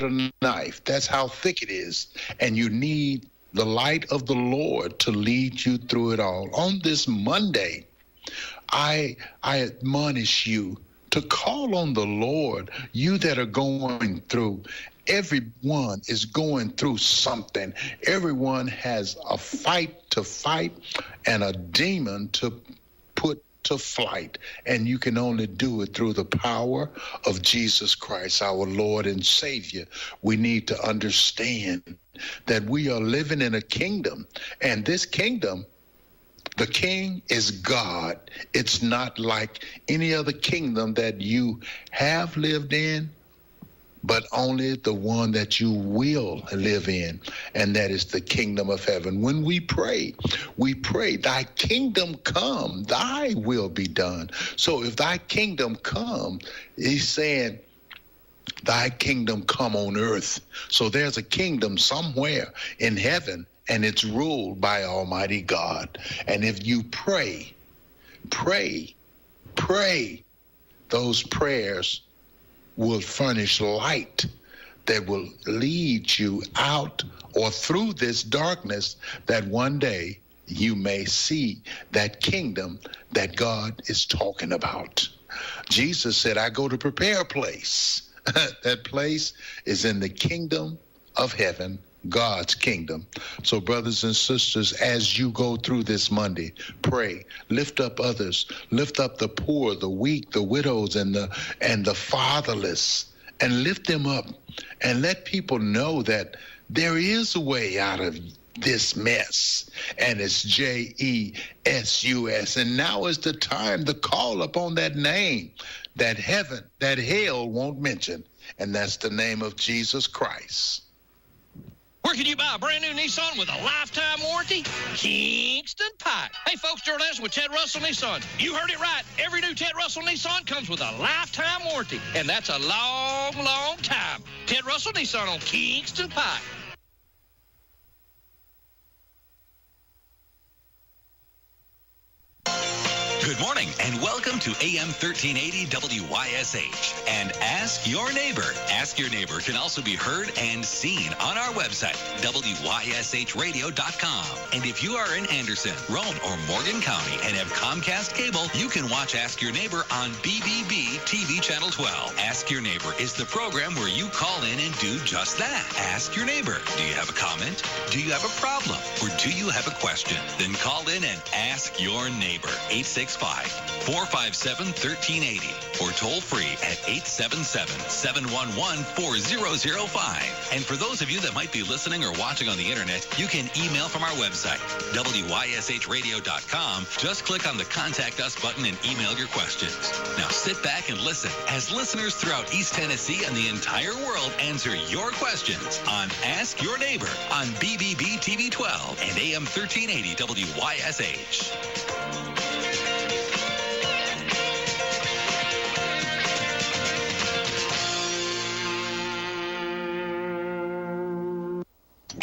a knife. That's how thick it is. And you need the light of the Lord to lead you through it all. On this Monday, I admonish you to call on the Lord, you that are going through. Everyone is going through something. Everyone has a fight to fight and a demon to put to flight. And you can only do it through the power of Jesus Christ, our Lord and Savior. We need to understand that we are living in a kingdom, and this kingdom, the king is God. It's not like any other kingdom that you have lived in, but only the one that you will live in, and that is the kingdom of heaven. When we pray, thy kingdom come, thy will be done. So if thy kingdom come, he's saying, thy kingdom come on earth. So there's a kingdom somewhere in heaven, and it's ruled by Almighty God. And if you pray, those prayers will furnish light that will lead you out or through this darkness, that one day you may see that kingdom that God is talking about. Jesus said, I go to prepare a place. That place is in the kingdom of heaven, God's kingdom. So brothers and sisters, as you go through this Monday, pray, lift up others, lift up the poor, the weak, the widows, and the fatherless, and lift them up and let people know that there is a way out of this mess, and it's Jesus. And now is the time to call upon that name that heaven, that hell won't mention, and that's the name of Jesus Christ. Where can you buy a brand new Nissan with a lifetime warranty? Kingston Pike. Hey, folks, Gerald Anderson with Ted Russell Nissan. You heard it right. Every new Ted Russell Nissan comes with a lifetime warranty, and that's a long, long time. Ted Russell Nissan on Kingston Pike. Good morning and welcome to AM 1380 WYSH and Ask Your Neighbor. Ask Your Neighbor can also be heard and seen on our website, WYSHradio.com. And if you are in Anderson, Roane, or Morgan County and have Comcast cable, you can watch Ask Your Neighbor on BBB TV Channel 12. Ask Your Neighbor is the program where you call in and do just that. Ask Your Neighbor. Do you have a comment? Do you have a problem? Or do you have a question? Then call in and ask your neighbor. 865-457-1380 or toll free at 877-711-4005. And for those of you that might be listening or watching on the internet, you can email from our website, WYSHradio.com. Just click on the Contact Us button and email your questions. Now sit back and listen as listeners throughout East Tennessee and the entire world answer your questions on Ask Your Neighbor on BBB TV 12 and AM 1380 WYSH.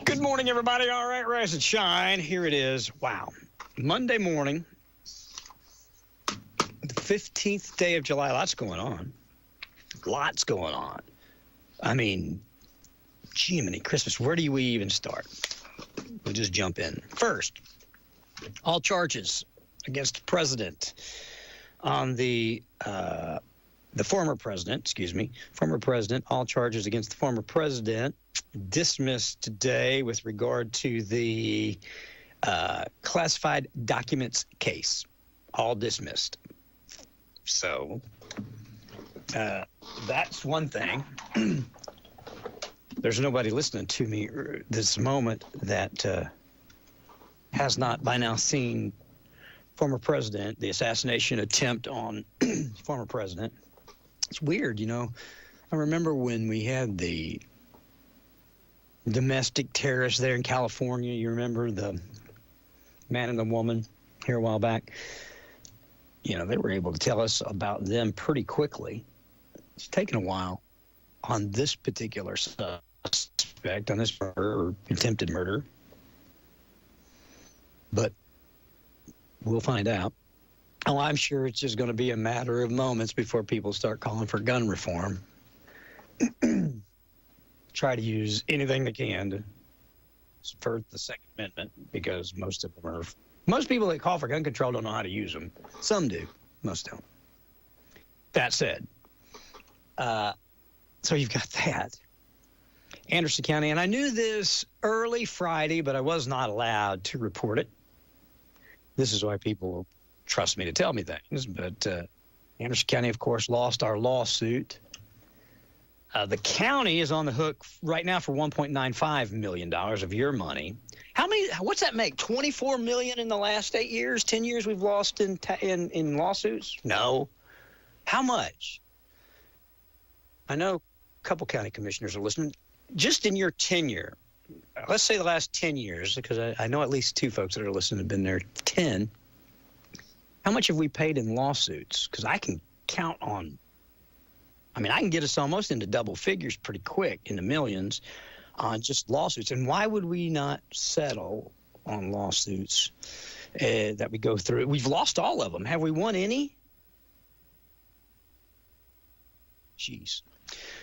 Good morning, everybody. All right, rise and shine. Here it is. Wow. Monday morning, the 15th day of July. Lots going on. I mean, Jiminy Christmas. Where do we even start? We'll just jump in. First, all charges against the president on the former president, all charges against the former president dismissed today with regard to the classified documents case. All dismissed. So that's one thing. There's nobody listening to me this moment that has not by now seen former president, the assassination attempt on former president. It's weird, you know. I remember when we had the domestic terrorists there in California. You remember the man and the woman here a while back? You know, they were able to tell us about them pretty quickly. It's taken a while on this particular suspect, on this murder or attempted murder. But we'll find out. Oh, I'm sure it's just going to be a matter of moments before people start calling for gun reform. try to use anything they can to subvert the Second Amendment, because most people that call for gun control don't know how to use them. Some do, most don't. That said, so you've got that. Anderson County, and I knew this early Friday, but I was not allowed to report it. This is why people trust me to tell me things. But Anderson County, of course, lost our lawsuit. The county is on the hook right now for $1.95 million of your money. What's that make? $24 million in the last 8 years, 10 years we've lost in lawsuits? No. How much? I know a couple county commissioners are listening. Just in your tenure, let's say the last 10 years, because I know at least 2 folks that are listening have been there 10. How much have we paid in lawsuits? Because I can count on, I can get us almost into double figures pretty quick, in the millions, on just lawsuits. And why would we not settle on lawsuits that we go through? We've lost all of them. Have we won any? Jeez.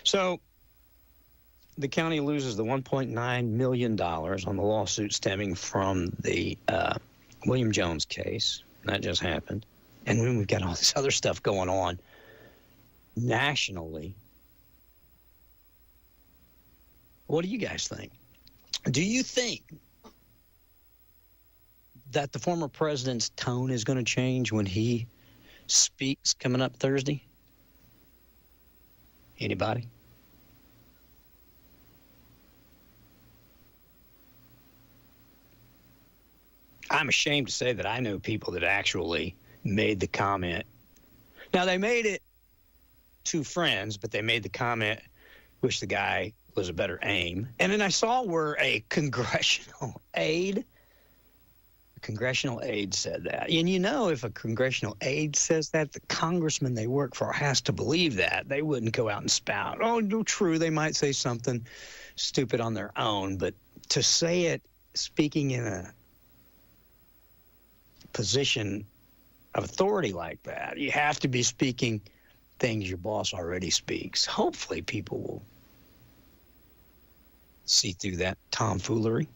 So the county loses the $1.9 million on the lawsuit stemming from the William Jones case. That just happened. And then we've got all this other stuff going on nationally. What do you guys think? Do you think that the former president's tone is going to change when he speaks coming up Thursday? Anybody? I'm ashamed to say that I know people that actually made the comment. Now, they made it to friends, but they made the comment, wish the guy was a better aim. And then I saw where a congressional aide said that. And if a congressional aide says that, the congressman they work for has to believe that. They wouldn't go out and spout. Oh, no, true, they might say something stupid on their own, but to say it speaking in a position of authority like that, you have to be speaking things your boss already speaks. Hopefully people will see through that tomfoolery.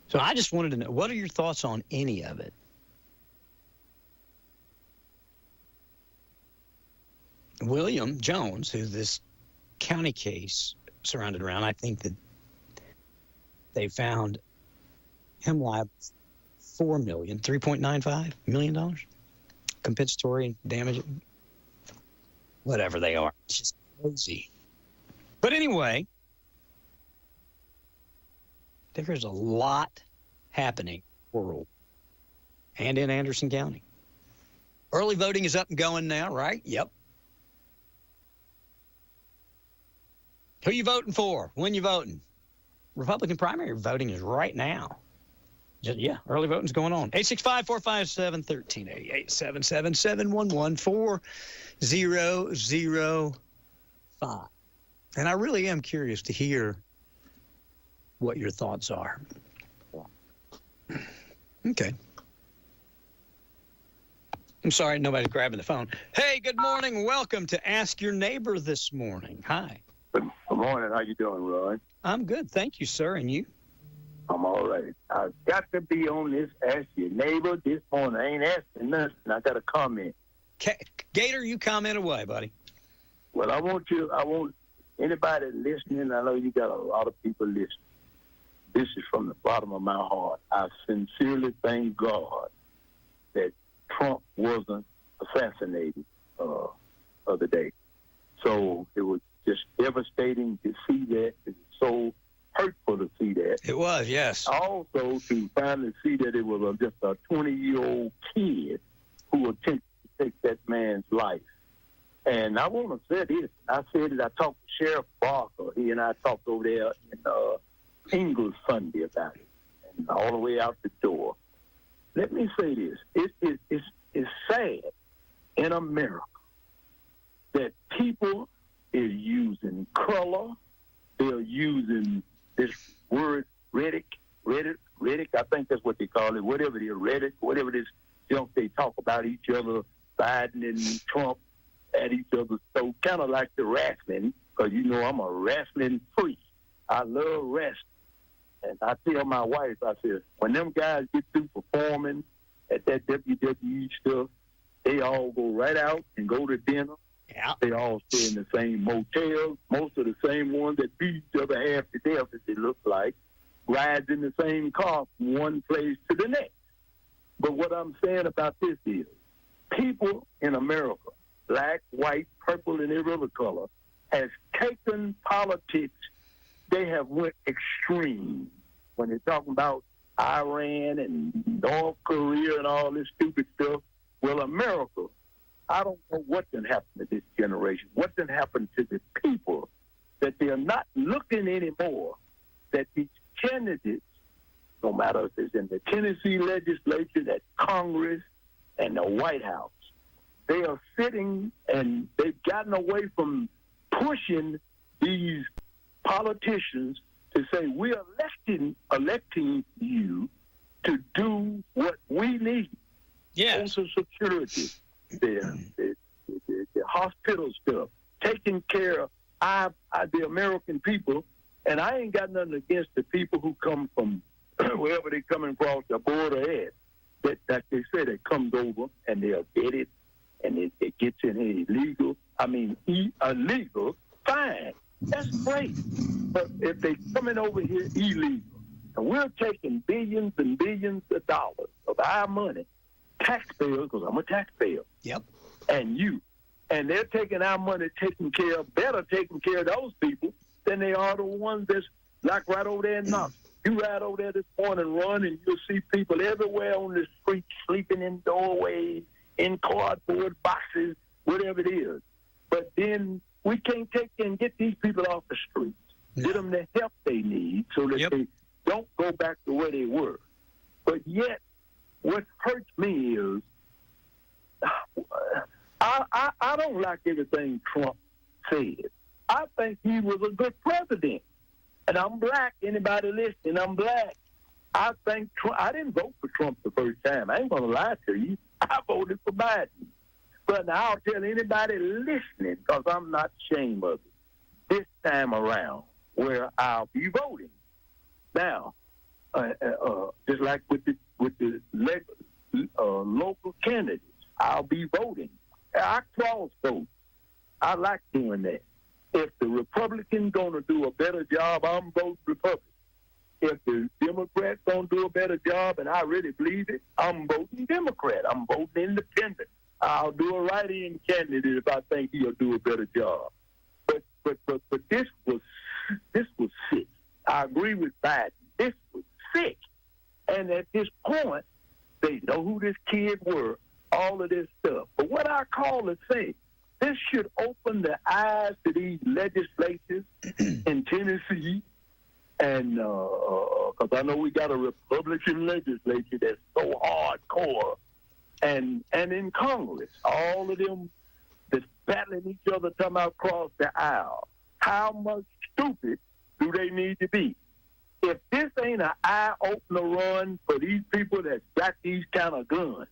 So I just wanted to know, what are your thoughts on any of it? William Jones, who this county case surrounded around, I think that they found him liable for $3.95 million compensatory damage, whatever they are. It's just crazy. But anyway, there's a lot happening in the world and in Anderson County. Early voting is up and going now, right? Yep. Who you voting for? When you voting? Republican primary voting is right now. Yeah, early voting's going on. 865-457-1388, 777-114-0005. And I really am curious to hear what your thoughts are. Okay. I'm sorry, nobody's grabbing the phone. Hey, good morning. Welcome to Ask Your Neighbor this morning. Hi. Good morning. How you doing, Roy? I'm good. Thank you, sir. And you? I'm all right. I've got to be on this Ask Your Neighbor this morning. I ain't asking nothing. I got a comment. Gator, you comment away, buddy. Well, I want anybody listening, I know you got a lot of people listening. This is from the bottom of my heart. I sincerely thank God that Trump wasn't assassinated other day. So it was just devastating to see that. It's so hurtful to see that. It was, yes. Also, to finally see that it was just a 20-year-old kid who attempted to take that man's life. And I want to say this. I said it. I talked to Sheriff Barker. He and I talked over there in Ingalls Sunday about it, and all the way out the door. Let me say this. It's sad in America that people is using color. They're using this word rhetoric. I think that's what they call it. Whatever it is, rhetoric, whatever this junk they talk about each other, Biden and Trump at each other. So kind of like the wrestling, because you know I'm a wrestling freak. I love wrestling. And I tell my wife, I said, when them guys get through performing at that WWE stuff, they all go right out and go to dinner. Yeah. They all stay in the same motels, most of the same ones that beat each other half to death, as it looks like, rides in the same car from one place to the next. But what I'm saying about this is, people in America, black, white, purple, and every other color, has taken politics. They have went extreme when they're talking about Iran and North Korea and all this stupid stuff. Well, America, I don't know what can happen to this generation, what can happen to the people, that they're not looking anymore, that these candidates, no matter if it's in the Tennessee legislature, that Congress, and the White House, they are sitting and they've gotten away from pushing these politicians to say, we are electing you to do what we need. Yes. Social security, the hospital stuff, taking care of the American people. And I ain't got nothing against the people who come from wherever they coming across the border at. That they say that comes over and they'll get it and it gets in here illegal. I mean, illegal, fine. That's great. But if they coming over here illegal, and we're taking billions and billions of dollars of our money, taxpayers, because I'm a taxpayer. Yep. And you. And they're taking our money, taking care of those people than they are the ones that's like right over there in Knoxville. You ride over there this morning, run, and you'll see people everywhere on the street sleeping in doorways, in cardboard boxes, whatever it is. But then we can't take and get these people off the streets, get them the help they need so that they don't go back to where they were. But yet, what hurts me is I don't like everything Trump said. I think he was a good president. And I'm black. Anybody listening, I'm black. I think Trump, I didn't vote for Trump the first time. I ain't going to lie to you. I voted for Biden. But I'll tell anybody listening, because I'm not ashamed of it, this time around, where I'll be voting. Now, just like with the local candidates, I'll be voting. I cross vote. I like doing that. If the Republican going to do a better job, I'm voting Republican. If the Democrats going to do a better job, and I really believe it, I'm voting Democrat. I'm voting independent. I'll do a write-in candidate if I think he'll do a better job. But this was sick. I agree with Biden. This was sick. And at this point, they know who this kid were, all of this stuff. But what I call it say, this should open the eyes to these legislatures in Tennessee, and because I know we got a Republican legislature that's so hardcore, and in Congress, all of them that's battling each other talking about across the aisle. How much stupid do they need to be? If this ain't an eye-opener run for these people that got these kind of guns,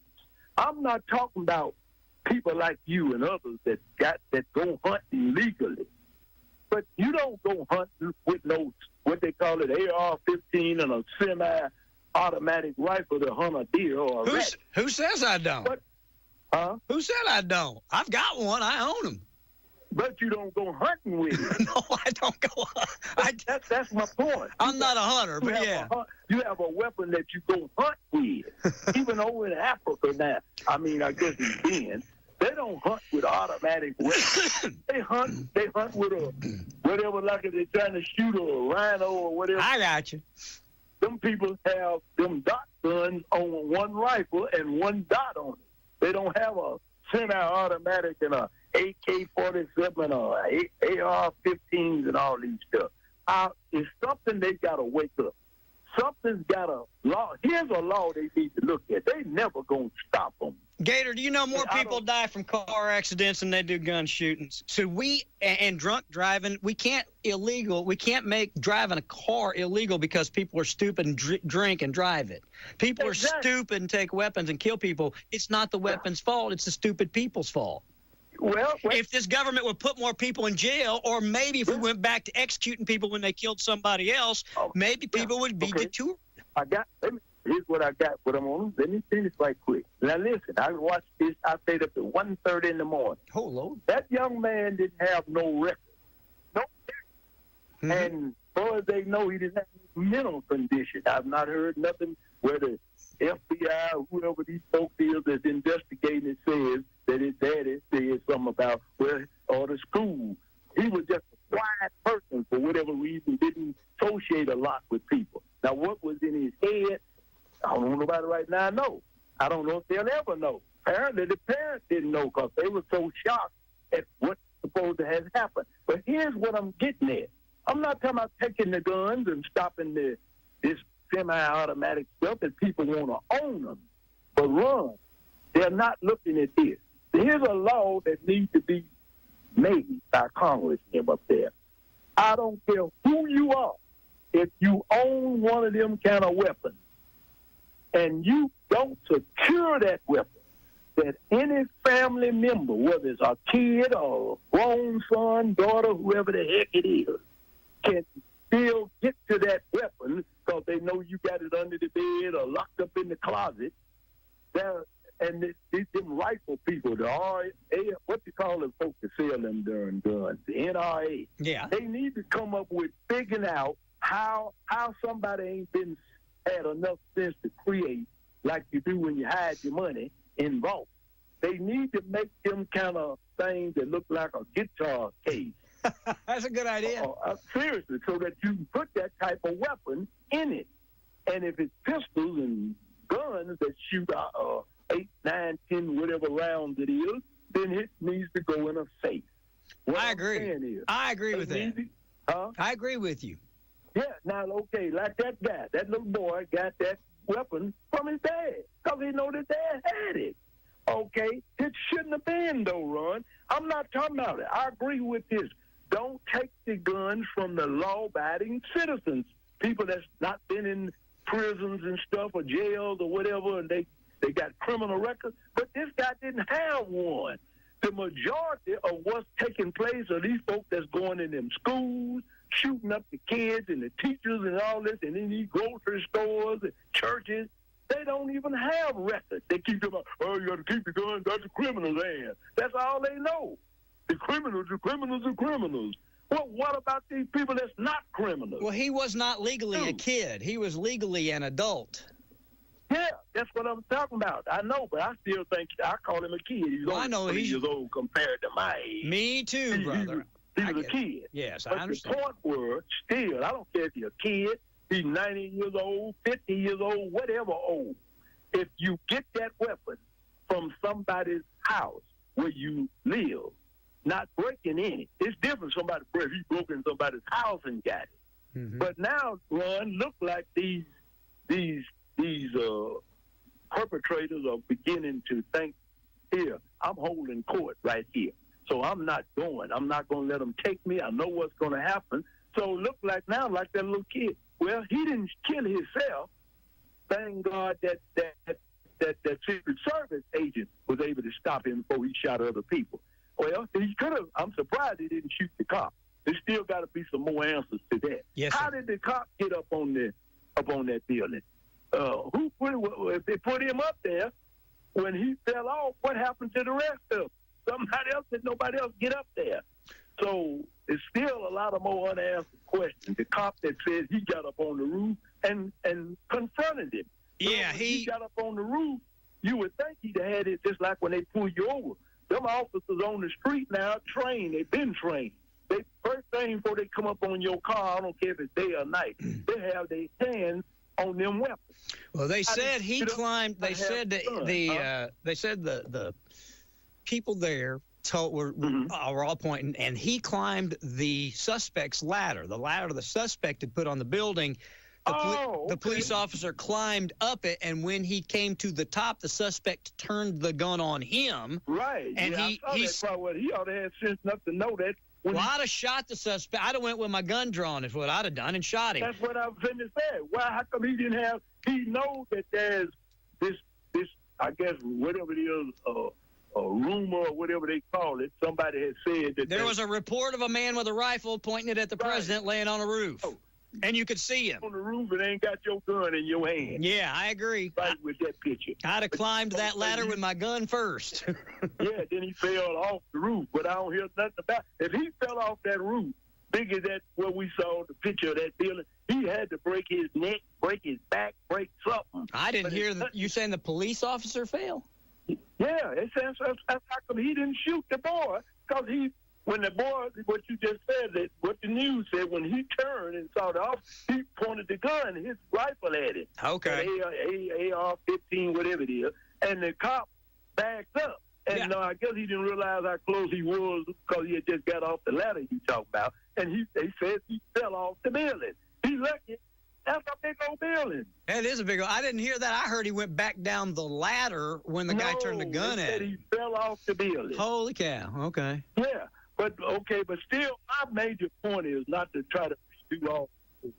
I'm not talking about people like you and others that go hunting legally. But you don't go hunting with no, what they call it, AR-15 and a semi-automatic rifle to hunt a deer or a rat. Who says I don't? Who said I don't? I've got one. I own them. But you don't go hunting with it. No, I don't go. That's my point. I'm not a hunter, but yeah. You have a weapon that you go hunt with. Even over in Africa now, I mean, I guess it's been, they don't hunt with automatic weapons. They hunt with a whatever, like if they're trying to shoot a rhino or whatever. I got you. Them people have them dot guns on one rifle and one dot on it. They don't have a semi-automatic and a AK-47 and a AR-15s and all these stuff. It's something they got to wake up. Something's got a law. Here's a law they need to look at. They never going to stop them. Gator, do you know more people die from car accidents than they do gun shootings? So and drunk driving, we can't make driving a car illegal because people are stupid and drink and drive it. People are stupid and take weapons and kill people. It's not the weapon's fault. It's the stupid people's fault. Well, if this government would put more people in jail, or maybe if we went back to executing people when they killed somebody else, maybe people would be deterred. Here's what I got. What I'm on. Let me finish right quick. Now listen, I watched this. I stayed up to 1:30 in the morning. Oh Lord! That young man didn't have no record, no. Mm-hmm. And as far as they know, he didn't have any mental condition. I've not heard nothing where the FBI or whoever these folks is that's investigating it says that his daddy said something about or the school. He was just a quiet person for whatever reason, didn't associate a lot with people. Now, what was in his head? I don't know nobody right now know. I don't know if they'll ever know. Apparently, the parents didn't know because they were so shocked at what's supposed to have happened. But here's what I'm getting at. I'm not talking about taking the guns and stopping this semi-automatic stuff that people want to own them. But Ron, they're not looking at this. Here's a law that needs to be made by Congress up there. I don't care who you are. If you own one of them kind of weapons and you don't secure that weapon, that any family member, whether it's a kid or a grown son, daughter, whoever the heck it is, can still get to that weapon because they know you got it under the bed or locked up in the closet. And them rifle people, the RA, what you call them folks that sell them darn guns, the NRA. Yeah. They need to come up with figuring out how somebody ain't had enough sense to create like you do when you hide your money in vault. They need to make them kind of things that look like a guitar case. That's a good idea. Seriously, so that you can put that type of weapon in it. And if it's pistols and guns that shoot 8, 9, 10, whatever rounds it is, then it needs to go in a safe. I agree. I agree with that. I agree with you. Yeah, now, okay, like that guy, that little boy got that weapon from his dad because he know that dad had it. Okay, it shouldn't have been, though, Ron. I'm not talking about it. I agree with this. Don't take the guns from the law-abiding citizens, people that's not been in prisons and stuff or jails or whatever, and they got criminal records. But this guy didn't have one. The majority of what's taking place are these folks that's going in them schools, shooting up the kids and the teachers and all this, and in these grocery stores and churches. They don't even have records. They keep them up, you got to keep the guns, that's the criminal's hand. That's all they know. The criminals. Well, what about these people that's not criminals? Well, he was not legally a kid. He was legally an adult. Yeah, that's what I'm talking about. I know, but I still think I call him a kid. He's only 3 years old compared to my age. Me too, brother. He was a kid. Yes, but I understand. The point was, still, I don't care if you're a kid, he's 90 years old, 50 years old, whatever old. If you get that weapon from somebody's house where you live, not breaking in it. It's different. He broke in somebody's house and got it. Mm-hmm. But now, Ron, look like these perpetrators are beginning to think, here, I'm holding court right here. So I'm not going. I'm not going to let them take me. I know what's going to happen. So look like now, like that little kid. Well, he didn't kill himself. Thank God that Secret Service agent was able to stop him before he shot other people. Well, he could have. I'm surprised he didn't shoot the cop. There's still got to be some more answers to that. Yes, How did the cop get up on that building? If they put him up there when he fell off, what happened to the rest of them? Somebody else did. Nobody else get up there. So there's still a lot of more unanswered questions. The cop that says he got up on the roof and confronted him. Yeah, so he got up on the roof. You would think he'd have had it just like when they pull you over. Them officers on the street now trained. They've been trained. First thing before they come up on your car, I don't care if it's day or night, they have their hands on them weapons. Well, they said he climbed. They said the people there were all pointing, and he climbed the suspect's ladder. The ladder the suspect had put on the building. The police officer climbed up it, and when he came to the top, the suspect turned the gun on him. Right. And he ought to have sense enough to know that. I'd have shot the suspect. I'd have went with my gun drawn is what I'd have done and shot him. That's what I was going to say. Why? How come he didn't have? He knows that there's this. I guess whatever it is, rumor or whatever they call it. Somebody had said that there was a report of a man with a rifle pointing it at the president laying on a roof. Oh. And you could see him. On the roof and ain't got your gun in your hand. Yeah, I agree. Right with that picture. I'd have climbed that ladder with my gun first. Yeah, then he fell off the roof, but I don't hear nothing about it. If he fell off that roof, big as that where we saw the picture of that building, he had to break his neck, break his back, break something. I didn't hear you saying the police officer fell? Yeah, it says how come he didn't shoot the boy? Because when the boy, what you just said, that what the news said, when he turned and saw the officer, he pointed the gun, his rifle at him. Okay. AR-15, whatever it is, and the cop backed up. And I guess he didn't realize how close he was because he had just got off the ladder you talk about, and they said he fell off the building. He lucky. That's a big old building. It is a big old. I didn't hear that. I heard he went back down the ladder when the guy turned the gun at him. He fell off the building. Holy cow. Okay. Yeah. But still, my major point is not to try to do all this.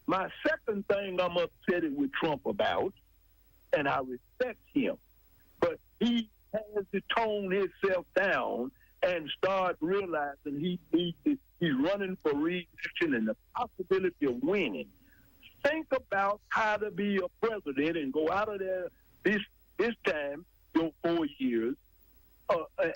My second thing I'm upset with Trump about, and I respect him, but he has to tone himself down and start realizing he's running for re-election and the possibility of winning. Think about how to be a president and go out of there this time, your 4 years,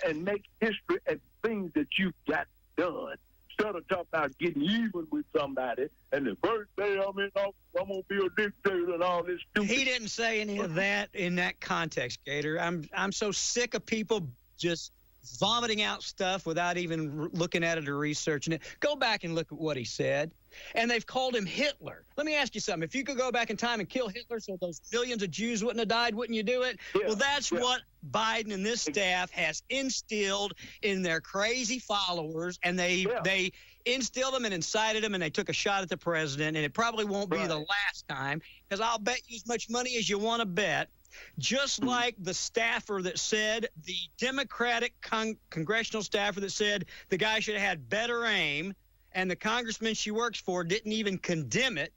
and make history and things that you've got done. Instead of talking about getting even with somebody, and the first day I'm in office, I'm going to be a dictator and all this stupid. He didn't say any of that in that context, Gator. I'm so sick of people just vomiting out stuff without even looking at it or researching it. Go back and look at what he said. And they've called him Hitler. Let me ask you something. If you could go back in time and kill Hitler so those millions of Jews wouldn't have died, wouldn't you do it? Yeah, well, that's what Biden and this staff has instilled in their crazy followers, and they instilled them and incited them, and they took a shot at the president, and it probably won't be the last time, because I'll bet you as much money as you want to bet. Just like the staffer that said, the Democratic congressional staffer that said the guy should have had better aim, and the congressman she works for didn't even condemn it.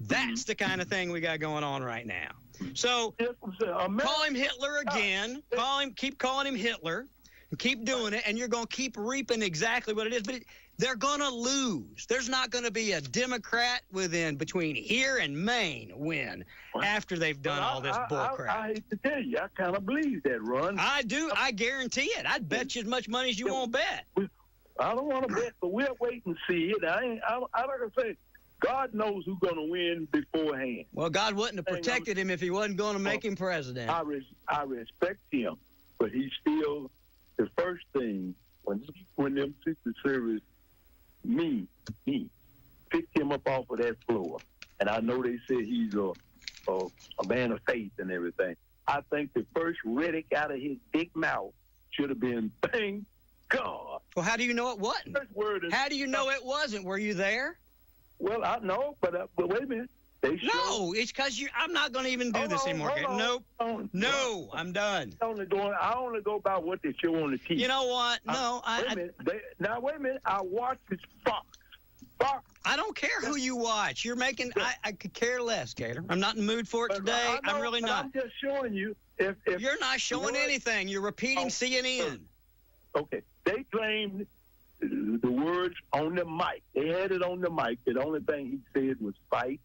That's the kind of thing we got going on right now. So call him Hitler again. Keep calling him Hitler, and keep doing it, and you're going to keep reaping exactly what it is. But they're going to lose. There's not going to be a Democrat between here and Maine win after they've done all this bullcrap. I hate to tell you, I kind of believe that, Ron. I do. I guarantee it. I'd bet you as much money as you won't bet. I don't want to bet, but we'll wait and see it. I'm not going to say God knows who's going to win beforehand. Well, God wouldn't have protected him if he wasn't going to make him president. I respect him, but he's still the first thing when them Secret Service picked him up off of that floor, and I know they said he's a man of faith and everything. I think the first Riddick out of his big mouth should have been, thank God. Well, how do you know it wasn't? How do you know it wasn't? Were you there? Well, I know, but wait a minute. No, it's because I'm not going to even do this anymore. Nope. No, I'm done. I only go by what they show on the TV. You know what? No, wait a minute. I watch this Fox. I don't care who you watch. You're making. I could care less, Gator. I'm not in the mood for it today. I'm really not. I'm just showing you. If you're not showing anything, you're repeating CNN. Okay. They claimed the words on the mic. They had it on the mic. The only thing he said was fight.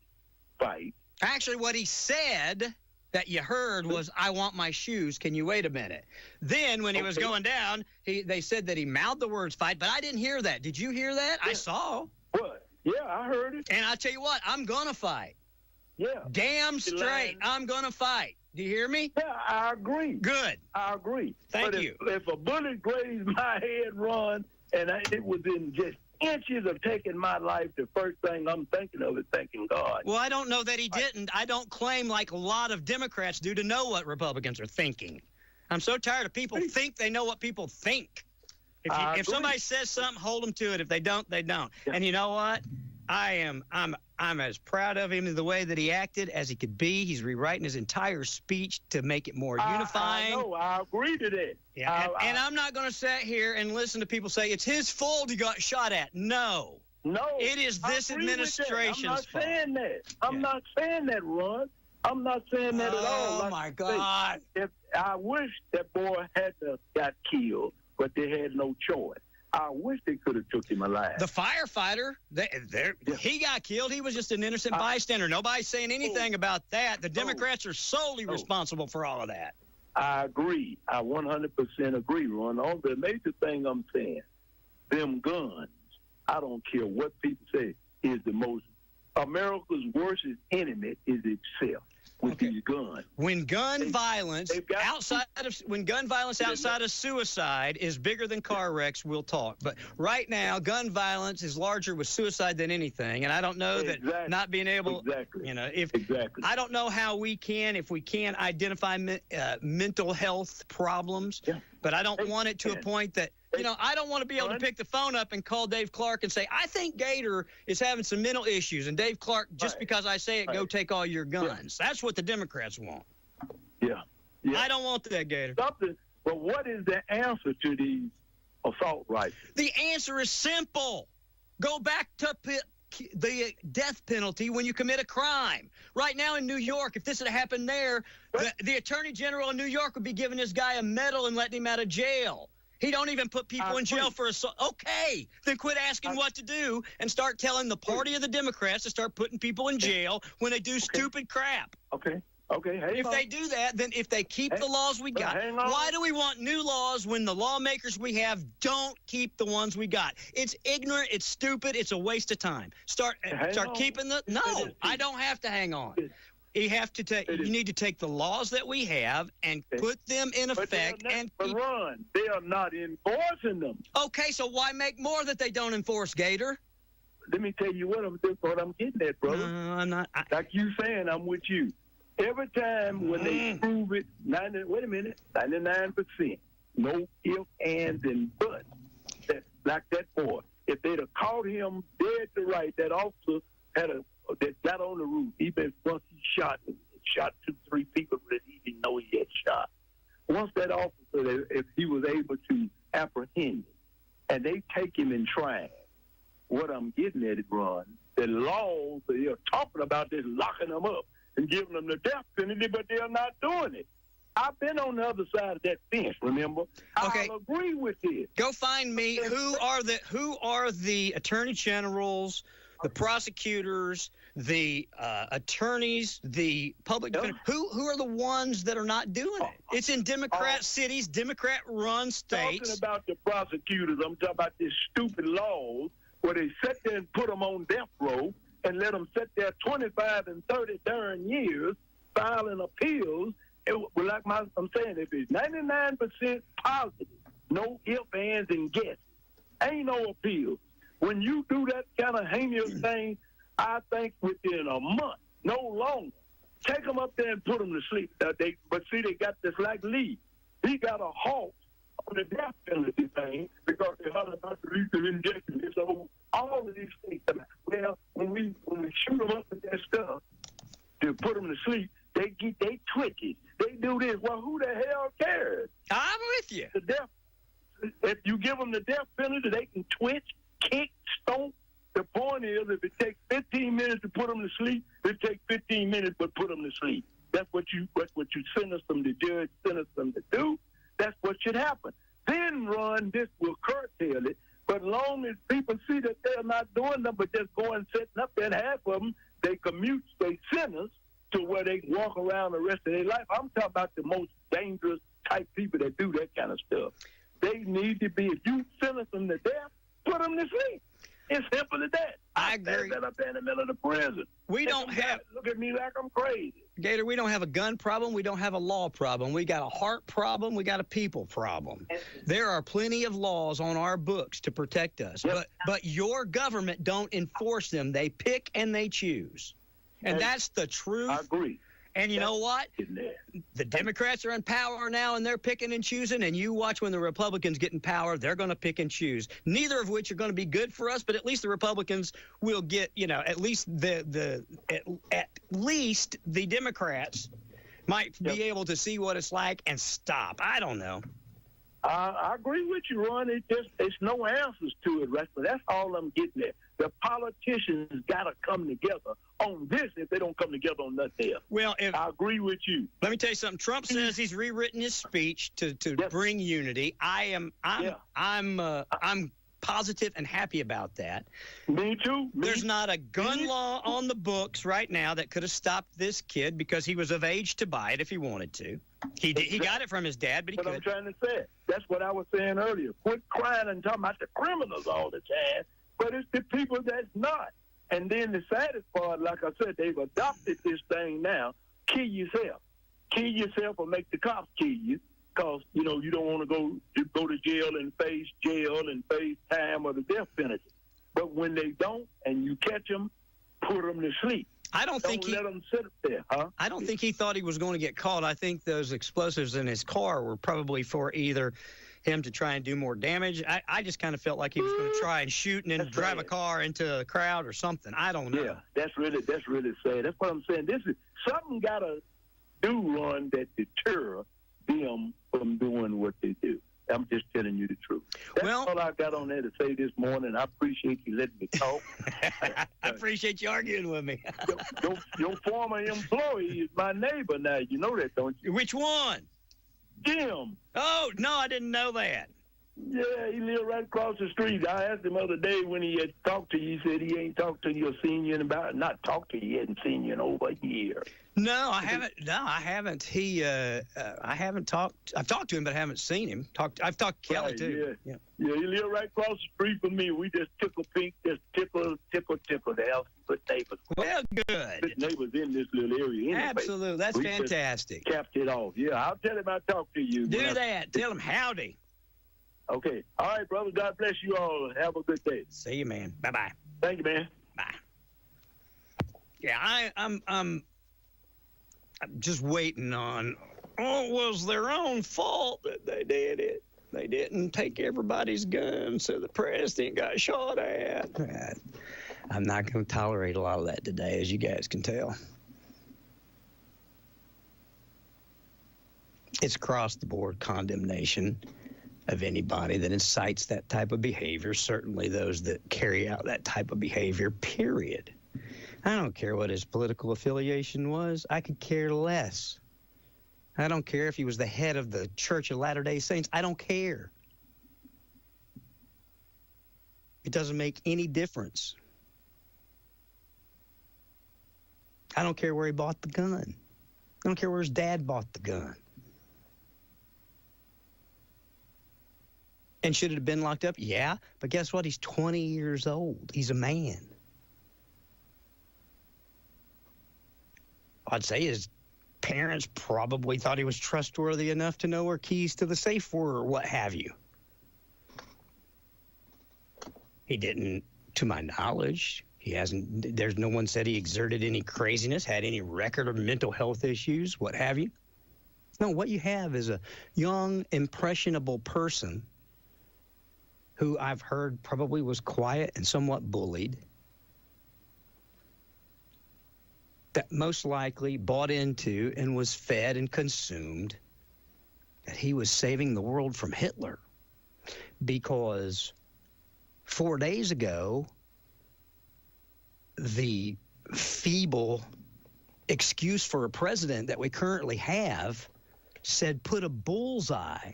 Actually, what he said that you heard was, I want my shoes. Can you wait a minute? Then when he was going down, they said that he mouthed the words fight, but I didn't hear that. Did you hear that? Yeah. I saw. What? Yeah, I heard it. And I tell you what, I'm going to fight. Yeah. Damn straight. I'm going to fight. Do you hear me? Yeah, I agree. Good. I agree. Thank you. If a bullet grazed my head, Ron, and it was in just inches of taking my life, the first thing I'm thinking of is thanking God. Well, I don't know that he didn't. I don't claim, like a lot of Democrats do, to know what Republicans are thinking. I'm so tired of people think they know what people think. If somebody says something, hold them to it. If they don't, they don't. Yeah. And you know what? I'm as proud of him in the way that he acted as he could be. He's rewriting his entire speech to make it more unifying. I know. I agree to that. Yeah. And I'm not going to sit here and listen to people say it's his fault he got shot at. No. No. It is this administration's fault. I'm not saying that. I'm not saying that, Ron. I'm not saying that at all. Oh, my God. I wish that boy had got killed, but they had no choice. I wish they could have took him alive. The firefighter, he got killed. He was just an innocent bystander. Nobody's saying anything about that. The Democrats are solely responsible for all of that. I agree. I 100% agree, Ron. The major thing I'm saying, them guns, I don't care what people say, is the most, America's worst enemy is itself. With these guns. When gun violence outside of suicide is bigger than car wrecks, we'll talk. But right now, gun violence is larger with suicide than anything. And I don't know that not being able, I don't know how if we can identify mental health problems. Yeah. But I don't want it to a point that, I don't want to be able to pick the phone up and call Dave Clark and say, I think Gator is having some mental issues. And Dave Clark, just because I say it, go take all your guns. Yeah. That's what the Democrats want. Yeah. I don't want that, Gator. But what is the answer to these assault rifles? The answer is simple. Go back to the death penalty when you commit a crime. Right now in New York, if this had happened there, the Attorney General in New York would be giving this guy a medal and letting him out of jail. He don't even put people in jail for assault. Okay, then quit asking what to do and start telling the party of the Democrats to start putting people in jail when they do stupid crap. Okay. If they do that, then if they keep the laws we got, why do we want new laws when the lawmakers we have don't keep the ones we got? It's ignorant. It's stupid. It's a waste of time. Start keeping the. No, I don't have to hang on. You have to take. You need to take the laws that we have and put them in effect. Ron, they are not enforcing them. Okay, so why make more that they don't enforce, Gator? Let me tell you what I'm getting at, brother. No, I'm not. Like you saying, I'm with you. Every time when they prove it, 99%, no ifs, ands, and buts. Like that boy. If they'd have caught him dead to right, that officer that got on the roof, even once he shot 2-3 people that he didn't know he had shot. Once that officer, if he was able to apprehend him, and they take him in trial, what I'm getting at it, Ron, the laws they are talking about is locking them up and giving them the death penalty, but they're not doing it. I've been on the other side of that fence, remember? Okay. I'll agree with it. Go find me who are the attorney generals, the prosecutors, the attorneys, the public defenders. Who are the ones that are not doing it? It's in Democrat cities, Democrat-run states. Talking about the prosecutors, I'm talking about these stupid laws where they sit there and put them on death row and let them sit there 25 and 30 darn years filing appeals. Like I'm saying, if it's 99% positive, no ifs, ands, and guesses, ain't no appeals. When you do that kind of heinous thing, I think within a month, no longer, take them up there and put them to sleep. But see, they got this like Lee. He got a halt on the death penalty thing because they heard about the lethal injection. So all of these things. Well, when we shoot them up with that stuff to put them to sleep, they twitchy. They do this. Well, who the hell cares? I'm with you. If you give them the death penalty, they can twitch, kick, stomp. The point is, if it takes 15 minutes to put them to sleep, it takes 15 minutes to put them to sleep. That's what you sentence them, the judge sentence them to do. That's what should happen. Then, Ron, this will curtail it. But long as people see that they're not doing them, but just going sitting up there, and half of them, they commute, they sentence to where they can walk around the rest of their life. I'm talking about the most dangerous type people that do that kind of stuff. They need to be, if you sentence them to death, put them to sleep. It's simple as that. I agree. Stand up there in the middle of the prison. Look at me like I'm crazy. Gator, we don't have a gun problem. We don't have a law problem. We got a heart problem. We got a people problem. There are plenty of laws on our books to protect us, but your government don't enforce them. They pick and they choose. And that's the truth. I agree. And you know what? The Democrats are in power now, and they're picking and choosing, and you watch when the Republicans get in power, they're going to pick and choose, neither of which are going to be good for us, but at least the Republicans will get, at least at least the Democrats might be able to see what it's like and stop. I don't know. I agree with you, Ron. It's no answers to it, right? But that's all I'm getting at. The politicians got to come together on this if they don't come together on nothing else. Well, I agree with you. Let me tell you something. Trump says he's rewritten his speech to bring unity. I'm positive and happy about that. Me too. There's not a gun law on the books right now that could have stopped this kid because he was of age to buy it if he wanted to. He got it from his dad, but he could. I'm trying to say. That's what I was saying earlier. Quit crying and talking about the criminals all the time, but it's the people that's not. And then the saddest part, like I said, they've adopted this thing now. Kill yourself. Kill yourself or make the cops kill you. Because, you don't want to go to jail and face time or the death penalty. But when they don't and you catch them, put them to sleep. Don't let them sit there, huh? I don't think he thought he was going to get caught. I think those explosives in his car were probably for either him to try and do more damage. I just kind of felt like he was going to try and shoot and then drive a car into a crowd or something. I don't know. Yeah, that's really sad. That's what I'm saying. This is something got to do, Ron, that deter them from doing what they do. I'm just telling you the truth. That's all I got on there to say this morning. I appreciate you letting me talk. I appreciate you arguing with me. your former employee is my neighbor now. You know that, don't you? Which one? Jim. Oh, no, I didn't know that. Yeah, he lived right across the street. I asked him the other day when he had talked to you. He said he ain't talked to you or seen you in about, not talked to you. He hadn't seen you in over a year. No, I haven't. I haven't. I haven't talked. I've talked to him, but I haven't seen him. I've talked to Kelly, too. Yeah, he lived right across the street from me. We just tickle pink, just tickle the house, put neighbors. Well, good. Put neighbors in this little area anyway. Absolutely. That's fantastic. Capped it off. Yeah, I'll tell him I talked to you. Do that. Tell him howdy. Okay. All right, brother. God bless you all. Have a good day. See you, man. Bye-bye. Thank you, man. Bye. Yeah, I'm just waiting on, it was their own fault that they did it. They didn't take everybody's guns, so the president got shot at. I'm not going to tolerate a lot of that today, as you guys can tell. It's across-the-board condemnation of anybody that incites that type of behavior, certainly those that carry out that type of behavior, period. I don't care what his political affiliation was. I could care less. I don't care if he was the head of the Church of Latter-day Saints. I don't care. It doesn't make any difference. I don't care where he bought the gun. I don't care where his dad bought the gun. And should it have been locked up? Yeah, but guess what? He's 20 years old. He's a man. I'd say his parents probably thought he was trustworthy enough to know where keys to the safe were or what have you. He didn't, to my knowledge. He hasn't, there's no one said he exerted any craziness, had any record of mental health issues, what have you. No, what you have is a young, impressionable person who I've heard probably was quiet and somewhat bullied, that most likely bought into and was fed and consumed that he was saving the world from Hitler. Because 4 days ago, the feeble excuse for a president that we currently have said put a bullseye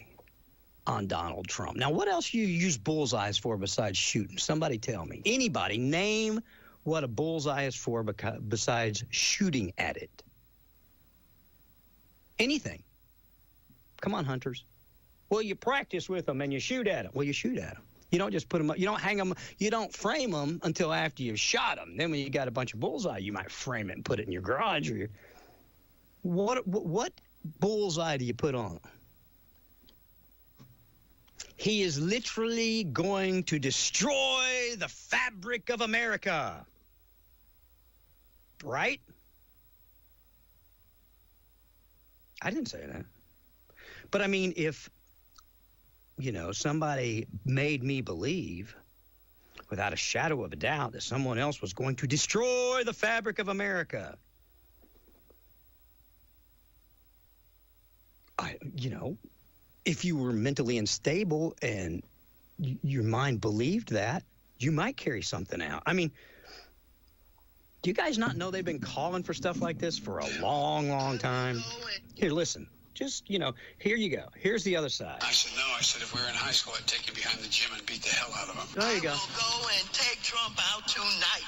on Donald Trump. Now, what else you use bullseyes for besides shooting? Somebody tell me. Anybody, name what a bullseye is for besides shooting at it. Anything. Come on, hunters. Well, you practice with them and you shoot at them. Well, you shoot at them. You don't just put them up. You don't hang them. You don't frame them until after you've shot them. Then when you got a bunch of bullseye, you might frame it and put it in your garage. Or what bullseye do you put on them? He is literally going to destroy the fabric of America. Right? I didn't say that. But I mean, if, somebody made me believe without a shadow of a doubt that someone else was going to destroy the fabric of America, if you were mentally unstable and your mind believed that, you might carry something out. I mean, do you guys not know they've been calling for stuff like this for a long, long time? Here, listen. Just, here you go. Here's the other side. I said, no. I said, if we were in high school, I'd take you behind the gym and beat the hell out of him. There you go. I will go and take Trump out tonight.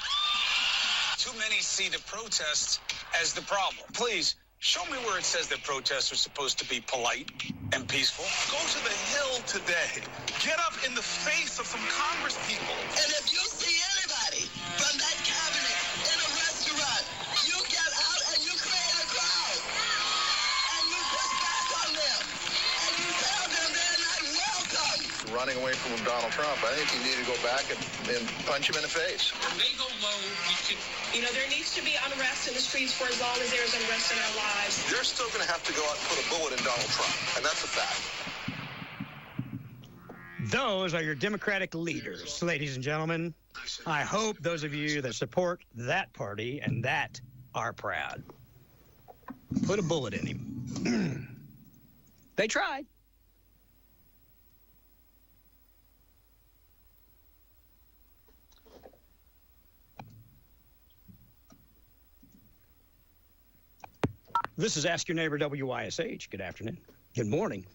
Too many see the protests as the problem. Please, show me where it says that protests are supposed to be polite and peaceful. Go to the Hill today. Get up in the face of some Congress people. And if you see anybody from that cabinet in a restaurant, you get out and you create a crowd. And you push back on them. And you tell them they're not welcome. Running away from Donald Trump, I think you need to go back and punch him in the face. When they go low, we can... there needs to be unrest in the streets for as long as there's unrest in our lives. They're still going to have to go out and put a bullet in Donald Trump, and that's a fact. Those are your Democratic leaders, ladies and gentlemen. I hope those of you that support that party and that are proud. Put a bullet in him. They tried. This is Ask Your Neighbor WYSH. Good afternoon. Good morning.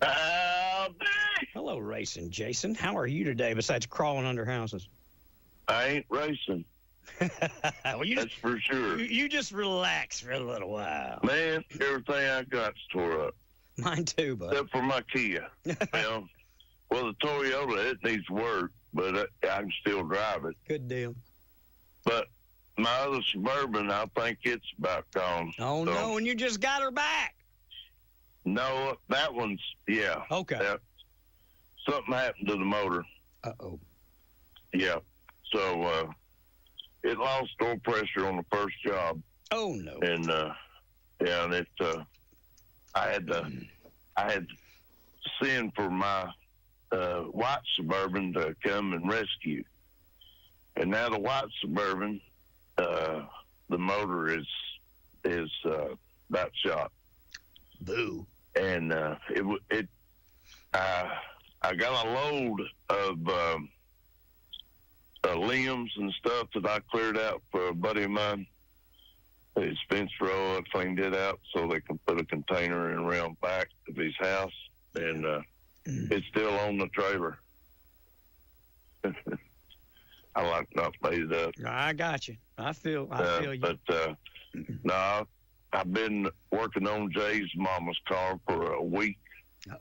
Hello, Racing Jason. How are you today besides crawling under houses? I ain't racing. Well, That's for sure. You just relax for a little while. Man, everything I got's tore up. Mine too, bud. Except for my Kia. Well, the Toyota, it needs work, but I can still drive it. Good deal. But my other Suburban, I think it's about gone. Oh, so, no, and you just got her back. No, that one's, yeah. Okay. Something happened to the motor. Uh-oh. Yeah. So it lost oil pressure on the first job. Oh, no. And, and it, I had to send for my white Suburban to come and rescue. And now the white Suburban, the motor is about shot. Boo. And I got a load of limbs and stuff that I cleared out for a buddy of mine. His fence row, I cleaned it out so they can put a container in around back of his house, and it's still on the trailer. I like not made it up. I got you. I feel you. But no, I've been working on Jay's mama's car for a week,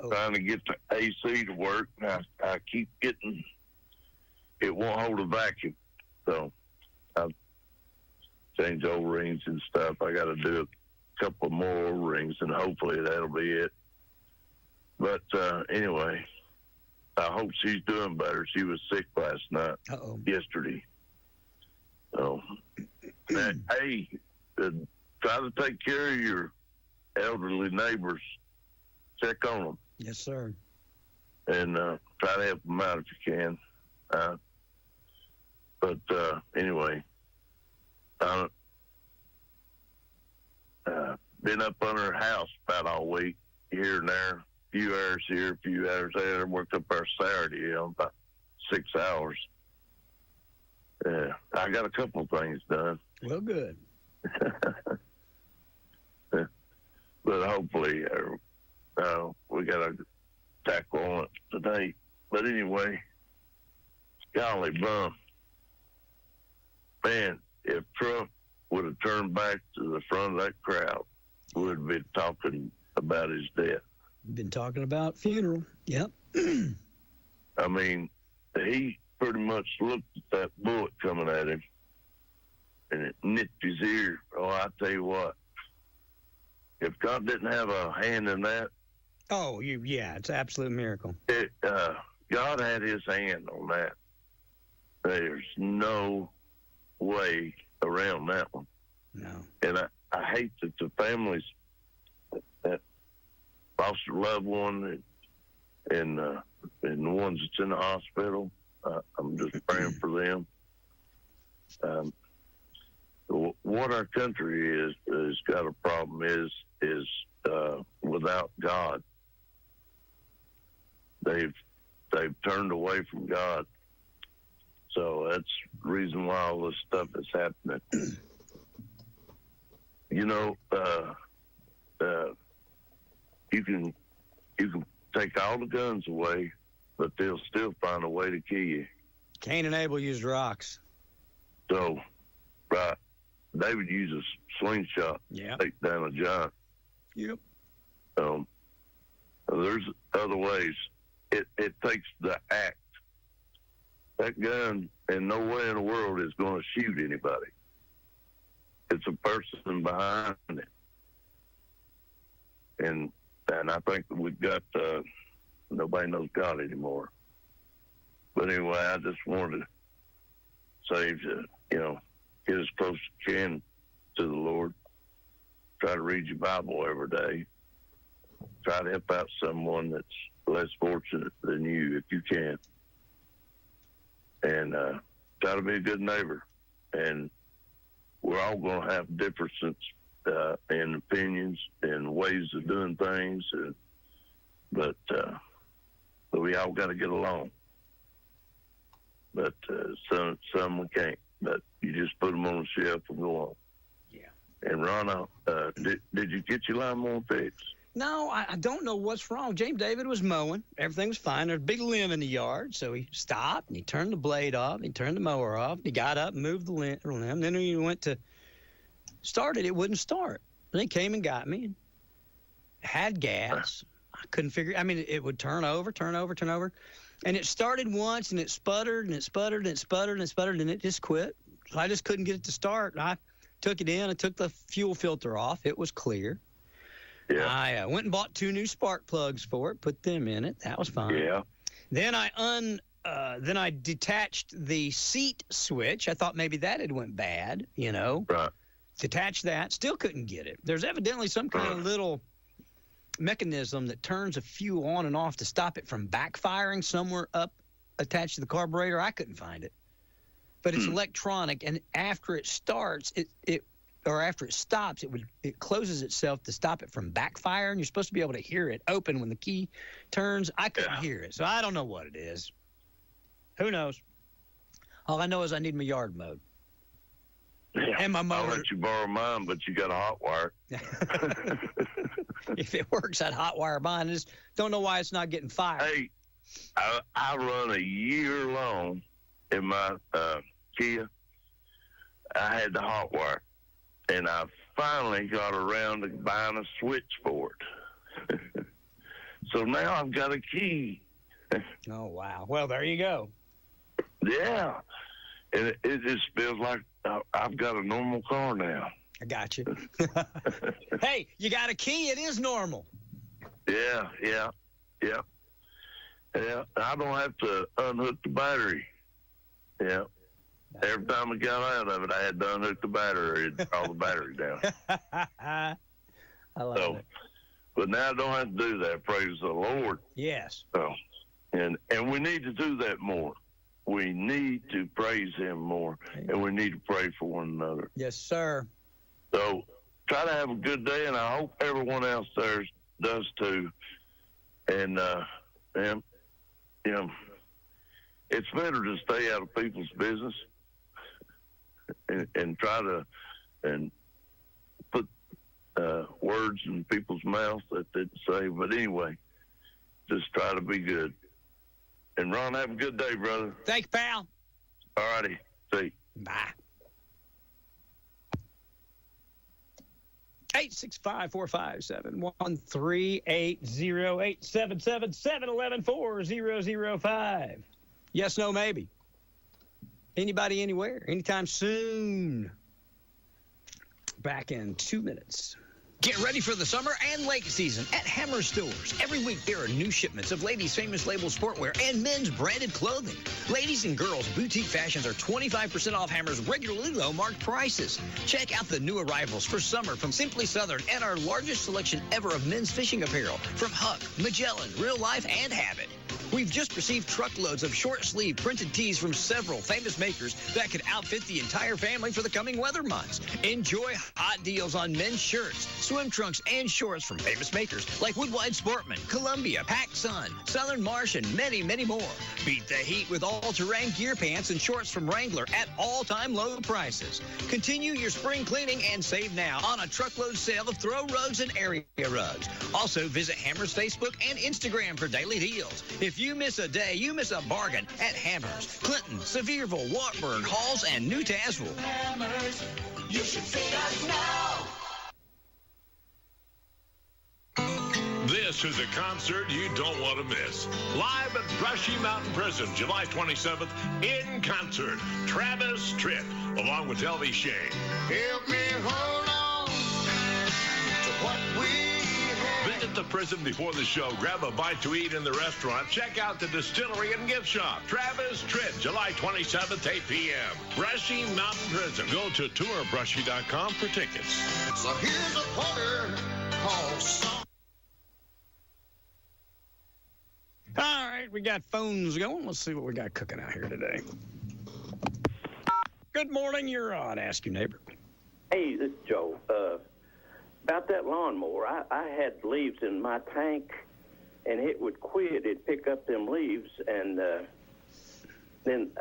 trying to get the AC to work. I keep getting it won't hold a vacuum, so I've changed O-rings and stuff. I got to do a couple more O-rings, and hopefully that'll be it. But anyway, I hope she's doing better. She was sick last night, yesterday. So, hey, try to take care of your elderly neighbors. Check on them. Yes, sir. And try to help them out if you can. But anyway, I've been up under her house about all week, here and there. A few hours here, a few hours there. I worked up there Saturday, about 6 hours. I got a couple of things done. Well, good. But hopefully, we got to tackle on it today. But anyway, golly bum. Man, if Trump would have turned back to the front of that crowd, we would be talking about his death. Been talking about funeral. Yep. I mean, he pretty much looked at that bullet coming at him, and it nipped his ear. Oh, I tell you what, if God didn't have a hand in that, it's an absolute miracle. God had his hand on that. There's no way around that one. No. And I hate that the families that lost a loved one and the ones that's in the hospital, I'm just praying for them. What our country is got a problem is without God. They've turned away from God, So that's the reason why all this stuff is happening. You know, you can take all the guns away, but they'll still find a way to kill you. Cain and Abel used rocks. So, right, David used a slingshot to take down a giant. Yep. There's other ways. It takes the act. That gun in no way in the world is going to shoot anybody. It's a person behind it. And I think we've got, nobody knows God anymore. But anyway, I just wanted to say, get as close as you can to the Lord. Try to read your Bible every day. Try to help out someone that's less fortunate than you if you can. And try to be a good neighbor. And we're all going to have differences in opinions and ways of doing things. But we all got to get along. But some we can't. But you just put them on the shelf and go on. Yeah. And Ron, did you get your lawnmower fixed? No, I don't know what's wrong. James David was mowing. Everything was fine. There's a big limb in the yard, so he stopped, and he turned the blade off, and he turned the mower off, and he got up and moved the limb. Then when he went to start it, it wouldn't start. Then he came and got me, and had gas. I couldn't figure it would turn over. And it started once, and it sputtered, and it sputtered, and it sputtered, and it sputtered, and it just quit. So I just couldn't get it to start. And I took it in. I took the fuel filter off. It was clear. Yeah. I went and bought 2 new spark plugs for it, put them in it. That was fine. Yeah. Then I detached the seat switch. I thought maybe that had went bad, Right. Detached that. Still couldn't get it. There's evidently some kind of little mechanism that turns a fuel on and off to stop it from backfiring somewhere up attached to the carburetor. I couldn't find it. But it's electronic, and after it starts, after it stops, it closes itself to stop it from backfiring. You're supposed to be able to hear it open when the key turns. I couldn't hear it, so I don't know what it is. Who knows? All I know is I need my yard mowed. Yeah. And my mower. I'll let you borrow mine, but you got a hot wire. If it works, I'd hot wire mine. I just don't know why it's not getting fired. Hey, I run a year long in my Kia. I had the hot wire. And I finally got around to buying a switch for it. So now I've got a key. Oh, wow. Well, there you go. Yeah. And it just feels like I've got a normal car now. I got you. Hey, you got a key. It is normal. Yeah. I don't have to unhook the battery. Yeah. Every time I got out of it, I had to unhook the battery and draw the battery down. I love it. But now I don't have to do that, praise the Lord. Yes. So, and we need to do that more. We need to praise him more, and we need to pray for one another. Yes, sir. So try to have a good day, and I hope everyone else there does too. And it's better to stay out of people's business and try to put words in people's mouths that they say. But anyway, just try to be good. And Ron, have a good day, brother. Thanks, pal. All righty. See you. Bye. 865-457-1380-877-711-4005. Yes, no, maybe. Anybody, anywhere, anytime soon. Back in 2 minutes. Get ready for the summer and lake season at Hammer Stores. Every week there are new shipments of ladies' famous label sportwear and men's branded clothing. Ladies and girls' boutique fashions are 25% off Hammer's regularly low marked prices. Check out the new arrivals for summer from Simply Southern and our largest selection ever of men's fishing apparel from Huck, Magellan, Real Life, and Habit. We've just received truckloads of short-sleeve printed tees from several famous makers that could outfit the entire family for the coming weather months. Enjoy hot deals on men's shirts, swim trunks, and shorts from famous makers like Woodwide Sportman, Columbia, PacSun, Southern Marsh, and many, many more. Beat the heat with all-terrain gear pants and shorts from Wrangler at all-time low prices. Continue your spring cleaning and save now on a truckload sale of throw rugs and area rugs. Also, visit Hammer's Facebook and Instagram for daily deals. If you miss a day, you miss a bargain at Hammer's, Clinton, Sevierville, Wartburg, Halls, and New Tazewell. Hammers, you should see us now. This is a concert you don't want to miss. Live at Brushy Mountain Prison, July 27th, in concert, Travis Tritt, along with Elvie Shea. Help me hold on to what we have. Visit the prison before the show, grab a bite to eat in the restaurant, check out the distillery and gift shop. Travis Tritt, July 27th, 8 p.m. Brushy Mountain Prison. Go to tourbrushy.com for tickets. So here's a porter called Song. All right, we got phones going. Let's see what we got cooking out here today. Good morning. You're on Ask Your Neighbor. Hey, this is Joe. About that lawnmower, I had leaves in my tank, and it would quit. It'd pick up them leaves, and then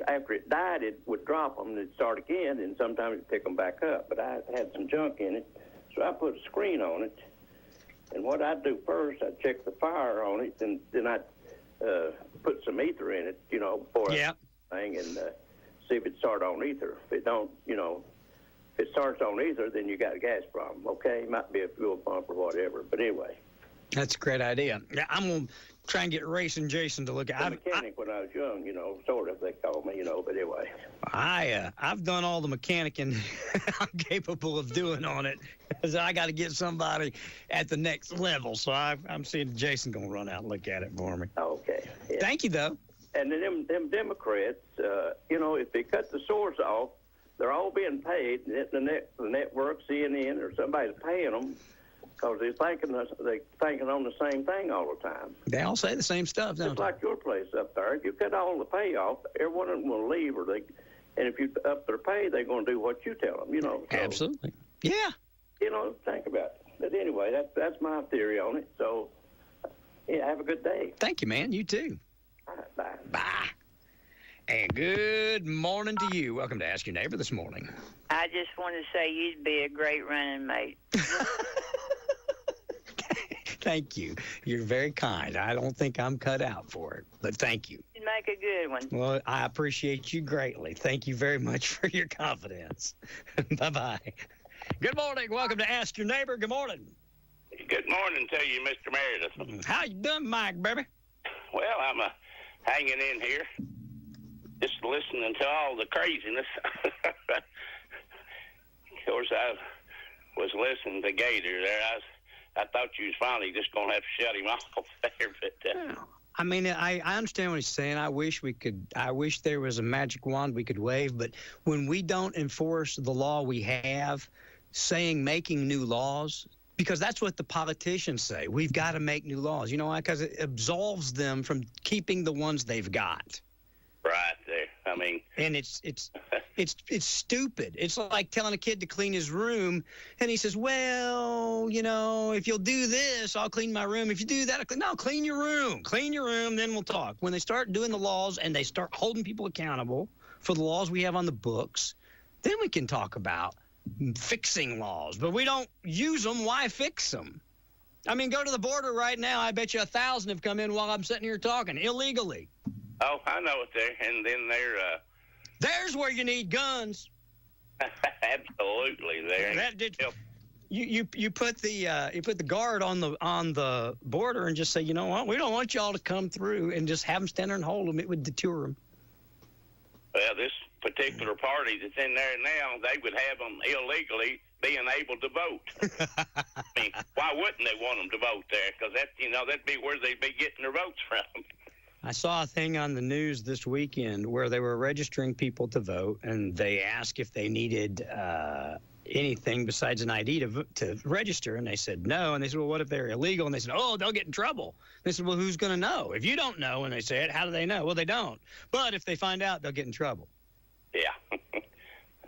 after it died, it would drop them, and it'd start again, and sometimes it'd pick them back up. But I had some junk in it, so I put a screen on it. And what I'd do first, I'd check the fire on it, and then I'd put some ether in it, before thing, and see if it started on ether. If it don't, if it starts on ether, then you got a gas problem, okay? It might be a fuel pump or whatever, but anyway. That's a great idea. Yeah, I'm going to try and get Racing Jason to look at it. Mechanic when I was young, sort of, they called me, but anyway. I've done all the mechanicking I'm capable of doing on it. So I got to get somebody at the next level. So I'm seeing Jason going to run out and look at it for me. Okay. Yeah. Thank you, though. And then them Democrats, if they cut the source off, they're all being paid. The network, CNN, or somebody's paying them. Because they're thinking on the same thing all the time. They all say the same stuff, don't Just they? like your place up there. If you cut all the pay off, every one of them will leave, and if you up their pay, they're going to do what you tell them. So, absolutely. Yeah. Think about it. But anyway, that's my theory on it. So, yeah, have a good day. Thank you, man. You too. All right, bye. Bye. And good morning to you. Welcome to Ask Your Neighbor this morning. I just want to say you'd be a great running mate. Thank you. You're very kind. I don't think I'm cut out for it, but thank you. You'd make a good one. Well, I appreciate you greatly. Thank you very much for your confidence. Bye-bye. Good morning. Welcome to Ask Your Neighbor. Good morning. Good morning to you, Mr. Meredith. How you doing, Mike, baby? Well, I'm hanging in here, just listening to all the craziness. Of course, I was listening to Gator there. I thought you was finally just going to have to shut him off there. But I mean, I understand what he's saying. I wish there was a magic wand we could wave. But when we don't enforce the law we have, making new laws, because that's what the politicians say. We've got to make new laws. You know why? Because it absolves them from keeping the ones they've got. Right there. I mean, and it's stupid. It's like telling a kid to clean his room, and he says, "Well, if you'll do this, I'll clean my room. If you do that, clean your room. Clean your room, then we'll talk." When they start doing the laws and they start holding people accountable for the laws we have on the books, then we can talk about fixing laws. But we don't use them. Why fix them? I mean, go to the border right now. I bet you 1,000 have come in while I'm sitting here talking illegally. Oh, I know it there. And then there's where you need guns. Absolutely there. You put the guard on the border and just say, you know what, we don't want y'all to come through, and just have them stand there and hold them. It would deter them. Well, this particular party that's in there now, they would have them illegally being able to vote. I mean, why wouldn't they want them to vote there? Because that'd be where they'd be getting their votes from. I saw a thing on the news this weekend where they were registering people to vote, and they asked if they needed anything besides an ID to register, and they said no. And they said, well, what if they're illegal? And they said, oh, they'll get in trouble. They said, well, who's going to know? If you don't know, and they say it, how do they know? Well, they don't. But if they find out, they'll get in trouble. Yeah.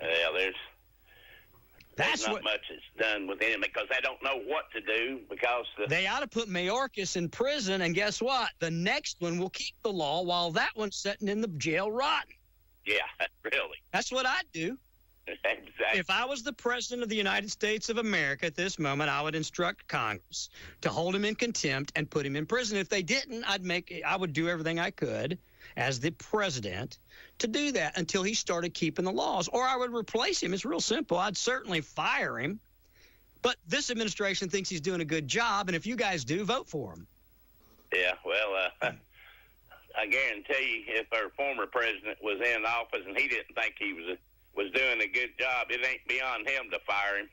Well, there's not much that's done with them because they don't know what to do because they ought to put Mayorkas in prison, and guess what? The next one will keep the law while that one's sitting in the jail rotten. Yeah, really. That's what I'd do. Exactly. If I was the president of the United States of America at this moment, I would instruct Congress to hold him in contempt and put him in prison. If they didn't, I would do everything I could as the president to do that until he started keeping the laws, or I would replace him. It's real simple. I'd certainly fire him. But this administration thinks he's doing a good job, and if you guys do, vote for him. Yeah, well, I guarantee you, if our former president was in office and he didn't think he was doing a good job, it ain't beyond him to fire him.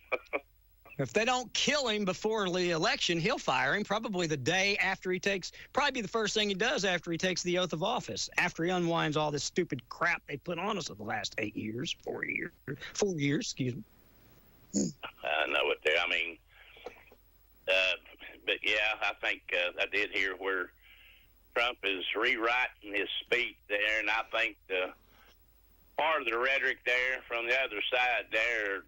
If they don't kill him before the election, he'll fire him probably the day after probably the first thing he does after he takes the oath of office, after he unwinds all this stupid crap they put on us for the last 4 years, excuse me. I know it there. I mean, but yeah, I think I did hear where Trump is rewriting his speech there, and I think part of the rhetoric there from the other side there,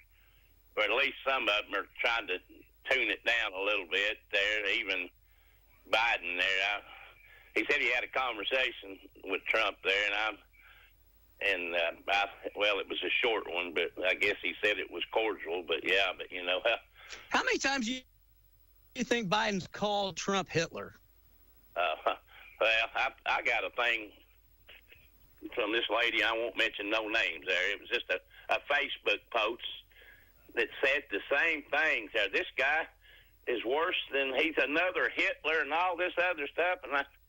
or at least some of them are trying to tune it down a little bit there. Even Biden there, he said he had a conversation with Trump there, well, it was a short one, but I guess he said it was cordial. But yeah, but you know, how many times do you think Biden's called Trump Hitler? Well, I got a thing from this lady. I won't mention no names there. It was just a Facebook post that said the same thing. So this guy is worse than he's another Hitler and all this other stuff.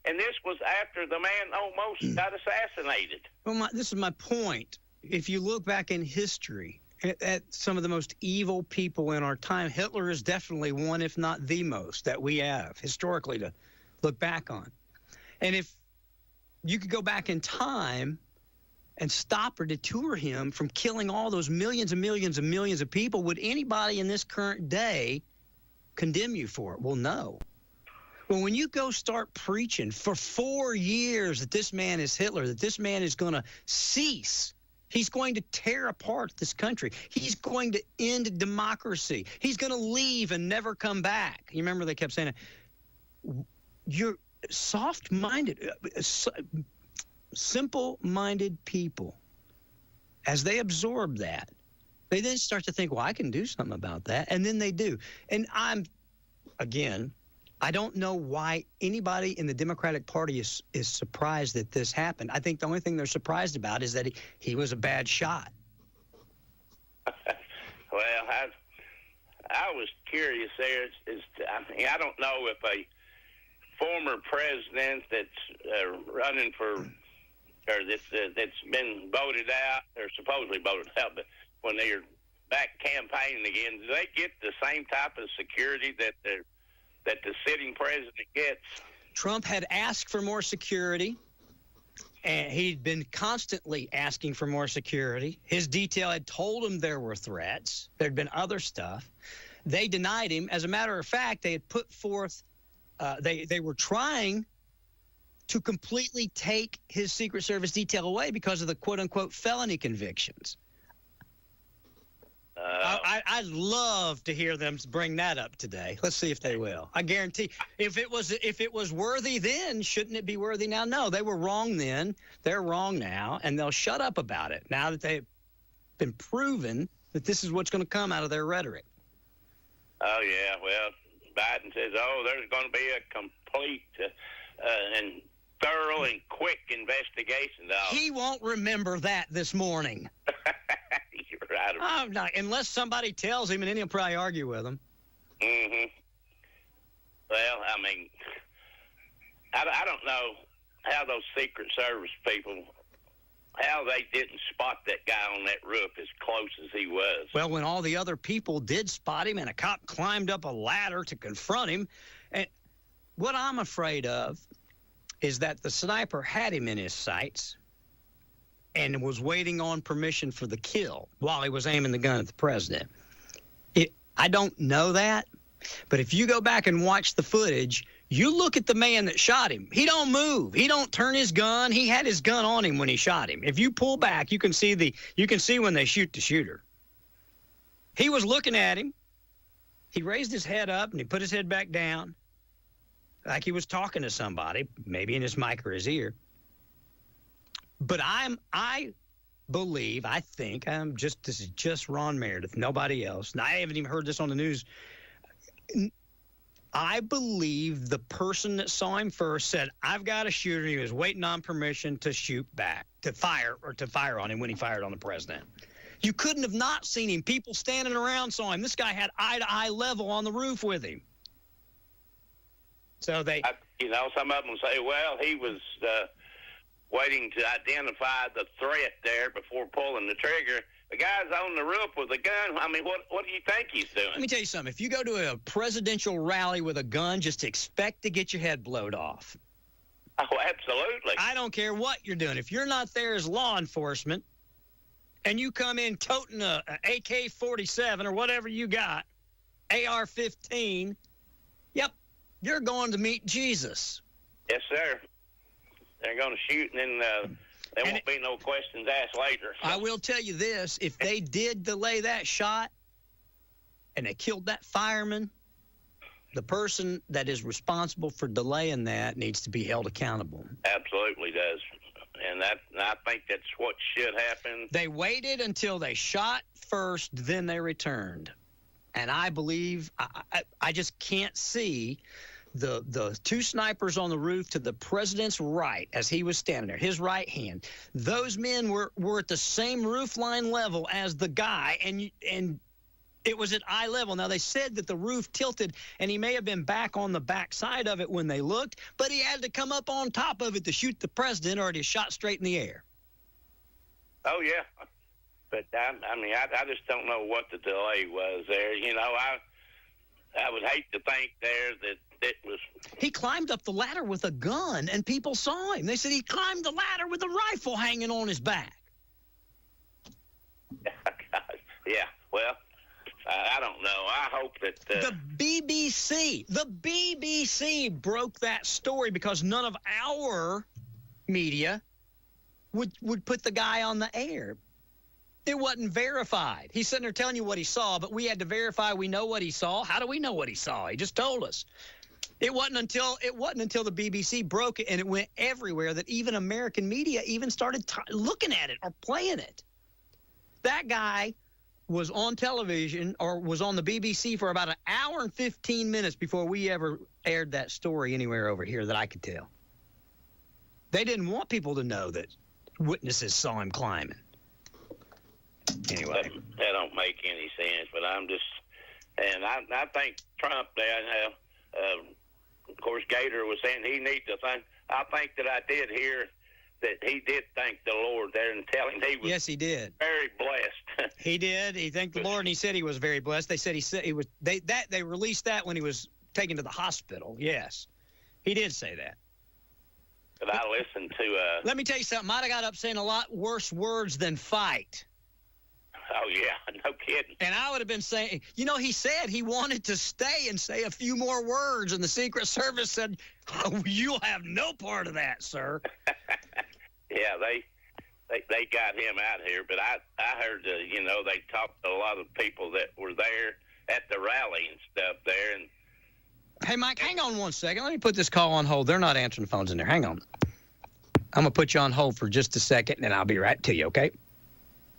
And this was after the man almost got assassinated. Well, this is my point. If you look back in history at some of the most evil people in our time, Hitler is definitely one, if not the most, that we have historically to look back on. And if you could go back in time and stop or deter him from killing all those millions and millions and millions of people, would anybody in this current day condemn you for it? Well, no. Well, when you go start preaching for 4 years that this man is Hitler, that this man is going to cease, he's going to tear apart this country, he's going to end democracy, he's going to leave and never come back. You remember they kept saying it. You're soft-minded, simple-minded people, as they absorb that, they then start to think, well, I can do something about that, and then they do. And I don't know why anybody in the Democratic Party is surprised that this happened. I think the only thing they're surprised about is that he was a bad shot. Well, I was curious there. I don't know if a former president that's running for, or that's been voted out, or supposedly voted out, but when they're back campaigning again, do they get the same type of security that the sitting president gets? Trump had asked for more security, and he'd been constantly asking for more security. His detail had told him there were threats. There'd been other stuff. They denied him. As a matter of fact, they had put forth they were trying to completely take his Secret Service detail away because of the quote-unquote felony convictions. I'd love to hear them bring that up today. Let's see if they will. I guarantee if it was worthy then, shouldn't it be worthy now? No, they were wrong then. They're wrong now, and they'll shut up about it now that they've been proven that this is what's going to come out of their rhetoric. Oh, yeah. Well, Biden says, there's going to be a complete and thorough and quick investigation. He won't remember that this morning. You're right. Oh, no, unless somebody tells him, and then he'll probably argue with him. Mm-hmm. Well, I mean, I don't know how those Secret Service people, how they didn't spot that guy on that roof as close as he was. Well, when all the other people did spot him and a cop climbed up a ladder to confront him, and what I'm afraid of is that the sniper had him in his sights and was waiting on permission for the kill while he was aiming the gun at the president. I don't know that. But if you go back and watch the footage, you look at the man that shot him. He don't move. He don't turn his gun. He had his gun on him when he shot him. If you pull back, you can see when they shoot the shooter. He was looking at him. He raised his head up and he put his head back down like he was talking to somebody, maybe in his mic or his ear. But I think this is just Ron Meredith, nobody else. And I haven't even heard this on the news. I believe the person that saw him first said, I've got a shooter. He was waiting on permission to shoot back, to fire on him when he fired on the president. You couldn't have not seen him. People standing around saw him. This guy had eye-to-eye level on the roof with him. So some of them say, well, he was waiting to identify the threat there before pulling the trigger. The guy's on the roof with a gun. I mean, what do you think he's doing? Let me tell you something. If you go to a presidential rally with a gun, just expect to get your head blowed off. Oh, absolutely. I don't care what you're doing. If you're not there as law enforcement and you come in toting a AK-47 or whatever you got, AR-15, yep, you're going to meet Jesus. Yes, sir. They're going to shoot, and then there won't be no questions asked later. So. I will tell you this. If they did delay that shot and they killed that fireman, the person that is responsible for delaying that needs to be held accountable. Absolutely does. And I think that's what should happen. They waited until they shot first, then they returned. And I believe, I just can't see the two snipers on the roof to the president's right as he was standing there, his right hand. Those men were at the same roof line level as the guy, and it was at eye level. Now, they said that the roof tilted, and he may have been back on the back side of it when they looked, but he had to come up on top of it to shoot the president, or he shot straight in the air. Oh, yeah. But, I just don't know what the delay was there. You know, I would hate to think there that it was... He climbed up the ladder with a gun, and people saw him. They said he climbed the ladder with a rifle hanging on his back. Yeah, well... I don't know. I hope that... The BBC broke that story because none of our media would put the guy on the air. It wasn't verified. He's sitting there telling you what he saw, but we had to verify we know what he saw. How do we know what he saw? He just told us. It wasn't until the BBC broke it and it went everywhere that even American media even started looking at it or playing it. That guy was on television or was on the BBC for about an hour and 15 minutes before we ever aired that story anywhere over here that I could tell. They didn't want people to know that witnesses saw him climbing. Anyway. That don't make any sense, but I'm just... And I think Trump there, of course, Gator was saying he needs to think... I think that I did hear that he did thank the Lord there and tell him he was... Yes, he did. Very blessed. He did. He thanked the Lord, and he said he was very blessed. They said he was. They released that when he was taken to the hospital. Yes, he did say that. But I listened to... Let me tell you something. I'd have got up saying a lot worse words than fight. Oh, yeah. No kidding. And I would have been saying... You know, he said he wanted to stay and say a few more words, and the Secret Service said, oh, you'll have no part of that, sir. Yeah, they got him out here, but I heard, they talked to a lot of people that were there at the rally and stuff there. And hey, Mike, hang on one second. Let me put this call on hold. They're not answering the phones in there. Hang on. I'm going to put you on hold for just a second, and I'll be right to you, okay?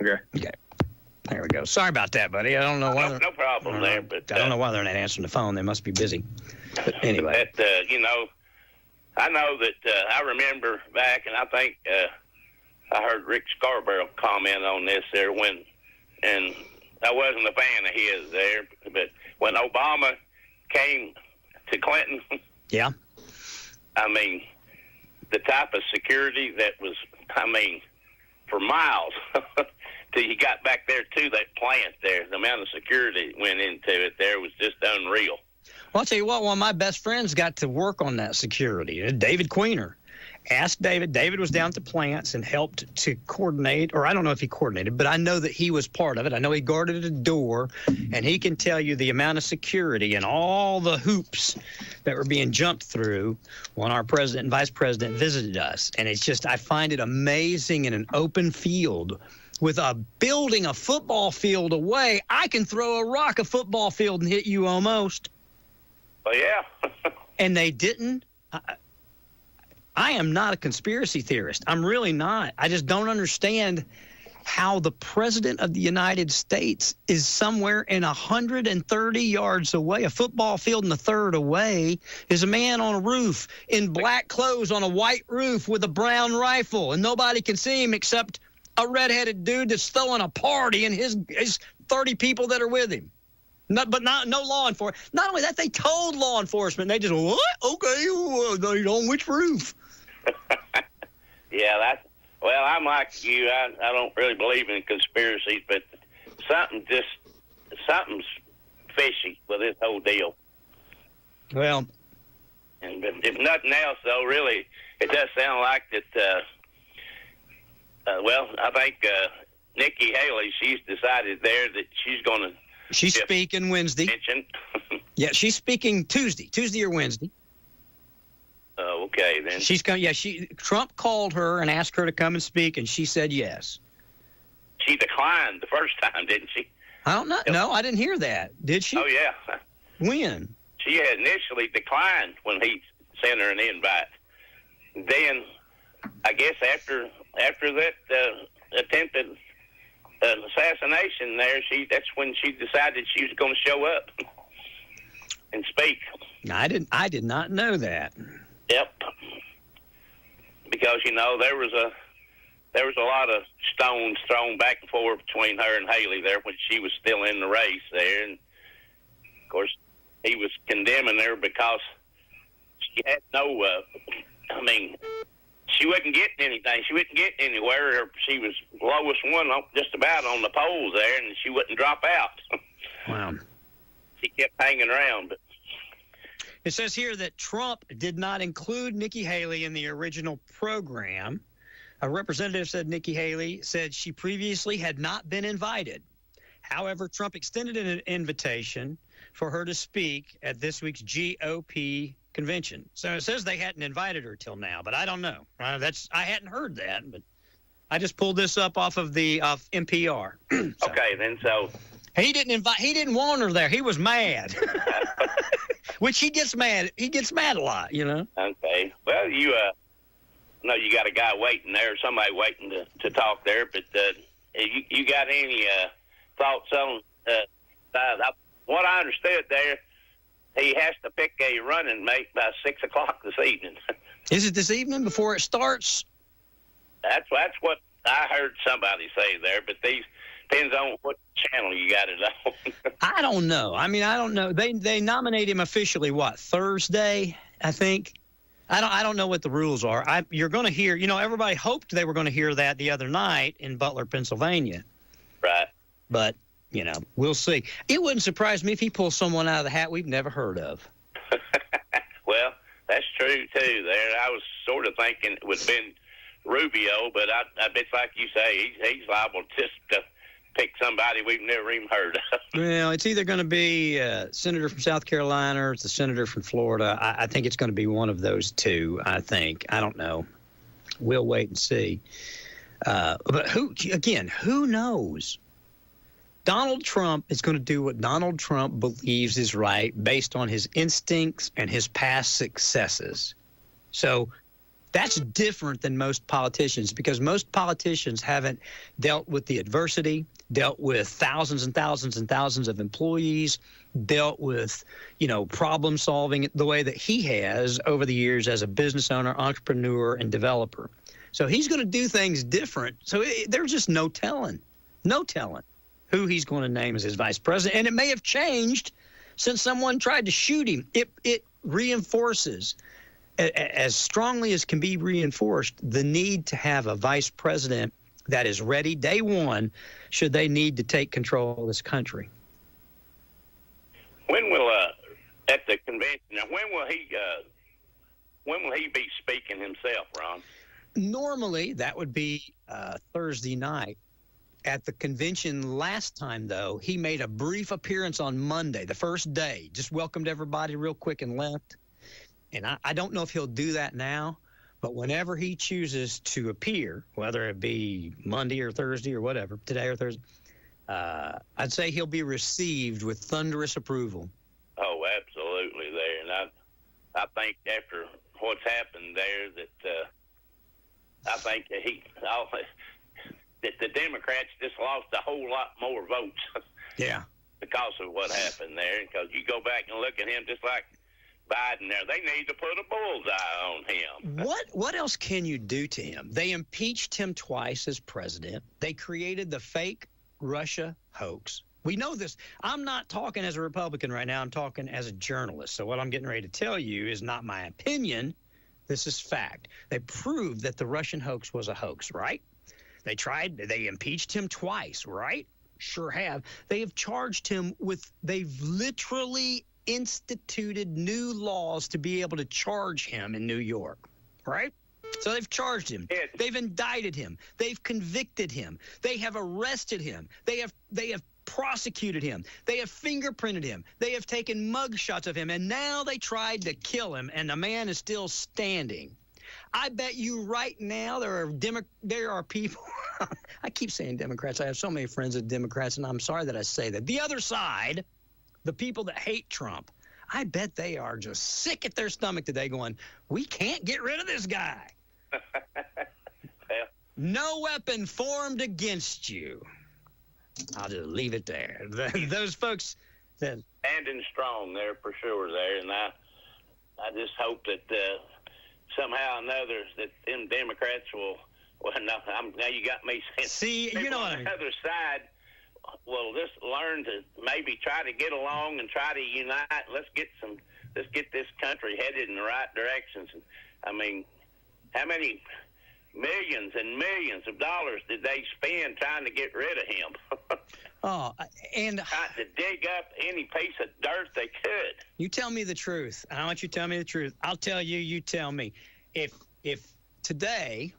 Okay. Okay. There we go. Sorry about that, buddy. I don't know why. No problem there, but... I don't know why they're not answering the phone. They must be busy. But anyway. But, I know that I remember back, and I think I heard Rick Scarborough comment on this there and I wasn't a fan of his there, but when Obama came to Clinton, yeah, I mean, the type of security that was, for miles till you got back there to that plant there, the amount of security that went into it there was just unreal. Well, I'll tell you what, one of my best friends got to work on that security, David Queener. asked David. David was down at the plants and helped to coordinate, or I don't know if he coordinated, but I know that he was part of it. I know he guarded a door, and he can tell you the amount of security and all the hoops that were being jumped through when our president and vice president visited us. And it's just, I find it amazing in an open field with a building, a football field away. I can throw a rock a football field and hit you almost. Oh, yeah. And they didn't. I am not a conspiracy theorist. I'm really not. I just don't understand how the president of the United States is somewhere in 130 yards away. A football field and a third away is a man on a roof in black clothes on a white roof with a brown rifle, and nobody can see him except a redheaded dude that's throwing a party and his 30 people that are with him. No law enforcement. Not only that, they told law enforcement. They just, what? Okay, on which roof? Yeah, well, I'm like you. I don't really believe in conspiracies, but something's fishy with this whole deal. Well, and if nothing else, though, really, it does sound like that. Well, I think Nikki Haley, she's decided there that she's going to. She's speaking Wednesday. Yeah, she's speaking Tuesday or Wednesday. Okay, then. She's coming. Yeah, Trump called her and asked her to come and speak, and she said yes. She declined the first time, didn't she? I don't know. No, I didn't hear that. Did she? Oh, yeah. When? She had initially declined when he sent her an invite. Then, I guess after that attempted assassination there, that's when she decided she was going to show up and speak. I did not know that. Yep. Because there was a lot of stones thrown back and forth between her and Haley there when she was still in the race there, and of course he was condemning her because she had no. She wasn't getting anything. She wasn't getting anywhere. She was lowest one just about on the polls there, and she wouldn't drop out. Wow. She kept hanging around. But it says here that Trump did not include Nikki Haley in the original program. A representative said Nikki Haley said she previously had not been invited. However, Trump extended an invitation for her to speak at this week's GOP convention. So it says they hadn't invited her till now, but I don't know. I hadn't heard that, but I just pulled this up off of the NPR. So. Okay, then so he didn't want her there. He was mad. Which he gets mad. He gets mad a lot, Okay. Well, you you got a guy waiting there, somebody waiting to talk there, but you got any thoughts on what I understood there? He has to pick a running mate by 6 o'clock this evening. Is it this evening before it starts? That's what I heard somebody say there, but these depends on what channel you got it on. I don't know. I don't know. They nominate him officially Thursday, I think. I don't know what the rules are. You're going to hear. Everybody hoped they were going to hear that the other night in Butler, Pennsylvania. Right. But we'll see. It wouldn't surprise me if he pulls someone out of the hat we've never heard of. Well, that's true too. There, I was sort of thinking it would have been Rubio, but I bet, like you say, he's liable just to pick somebody we've never even heard of. Well, it's either going to be a senator from South Carolina or it's a senator from Florida. I think it's going to be one of those two, I think. I don't know. We'll wait and see. But who knows? Donald Trump is going to do what Donald Trump believes is right based on his instincts and his past successes. So that's different than most politicians because most politicians haven't dealt with the adversity, dealt with thousands and thousands and thousands of employees, dealt with, problem solving the way that he has over the years as a business owner, entrepreneur, and developer. So he's going to do things different. So there's just no telling who he's going to name as his vice president. And it may have changed since someone tried to shoot him. It reinforces, as strongly as can be reinforced, the need to have a vice president that is ready day one should they need to take control of this country. When will, at the convention, when will he when will he be speaking himself, Ron? Normally, that would be Thursday night. At the convention last time, though, he made a brief appearance on Monday, the first day, just welcomed everybody real quick and left. And I don't know if he'll do that now, but whenever he chooses to appear, whether it be Monday or Thursday or whatever, today or Thursday, I'd say he'll be received with thunderous approval. Oh, absolutely there. And I think after what's happened there that I think that the Democrats just lost a whole lot more votes. Yeah. Because of what happened there. Because you go back and look at him just like Biden there. They need to put a bullseye on him. What else can you do to him? They impeached him twice as president. They created the fake Russia hoax. We know this. I'm not talking as a Republican right now. I'm talking as a journalist. So what I'm getting ready to tell you is not my opinion. This is fact. They proved that the Russian hoax was a hoax, right? They impeached him twice, right? Sure have. They have charged him they've literally instituted new laws to be able to charge him in New York, right? So they've charged him. Yes. They've indicted him. They've convicted him. They have arrested him. They have prosecuted him. They have fingerprinted him. They have taken mug shots of him, and now they tried to kill him, and the man is still standing. I bet you right now there are people. I keep saying Democrats. I have so many friends that Democrats, and I'm sorry that I say that. The other side, the people that hate Trump, I bet they are just sick at their stomach today going, we can't get rid of this guy. Well, no weapon formed against you. I'll just leave it there. Those folks that standing strong there for sure there, and I just hope that somehow or another that them Democrats will. Well, now you got me saying. See, you know what I mean. The other side will just learn to maybe try to get along and try to unite. Let's get this country headed in the right directions. I mean, how many millions and millions of dollars did they spend trying to get rid of him? And trying to dig up any piece of dirt they could. You tell me the truth. I want you to tell me the truth. I'll tell you. You tell me. If today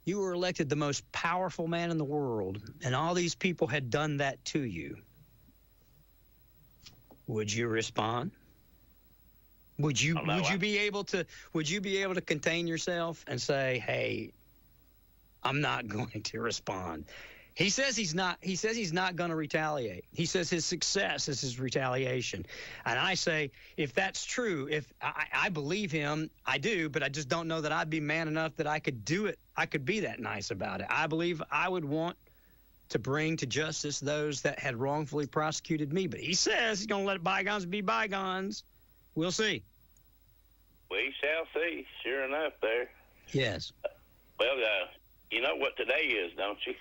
you were elected the most powerful man in the world, and all these people had done that to you, would you respond? Would you be able to contain yourself and say, "Hey, I'm not going to respond"? He says he's not going to retaliate. He says his success is his retaliation. And I say, if that's true, if I believe him, I do, but I just don't know that I'd be man enough that I could do it. I could be that nice about it. I believe I would want to bring to justice those that had wrongfully prosecuted me. But he says he's going to let bygones be bygones. We'll see. We shall see. Sure enough there. Yes. Well, you know what today is, don't you?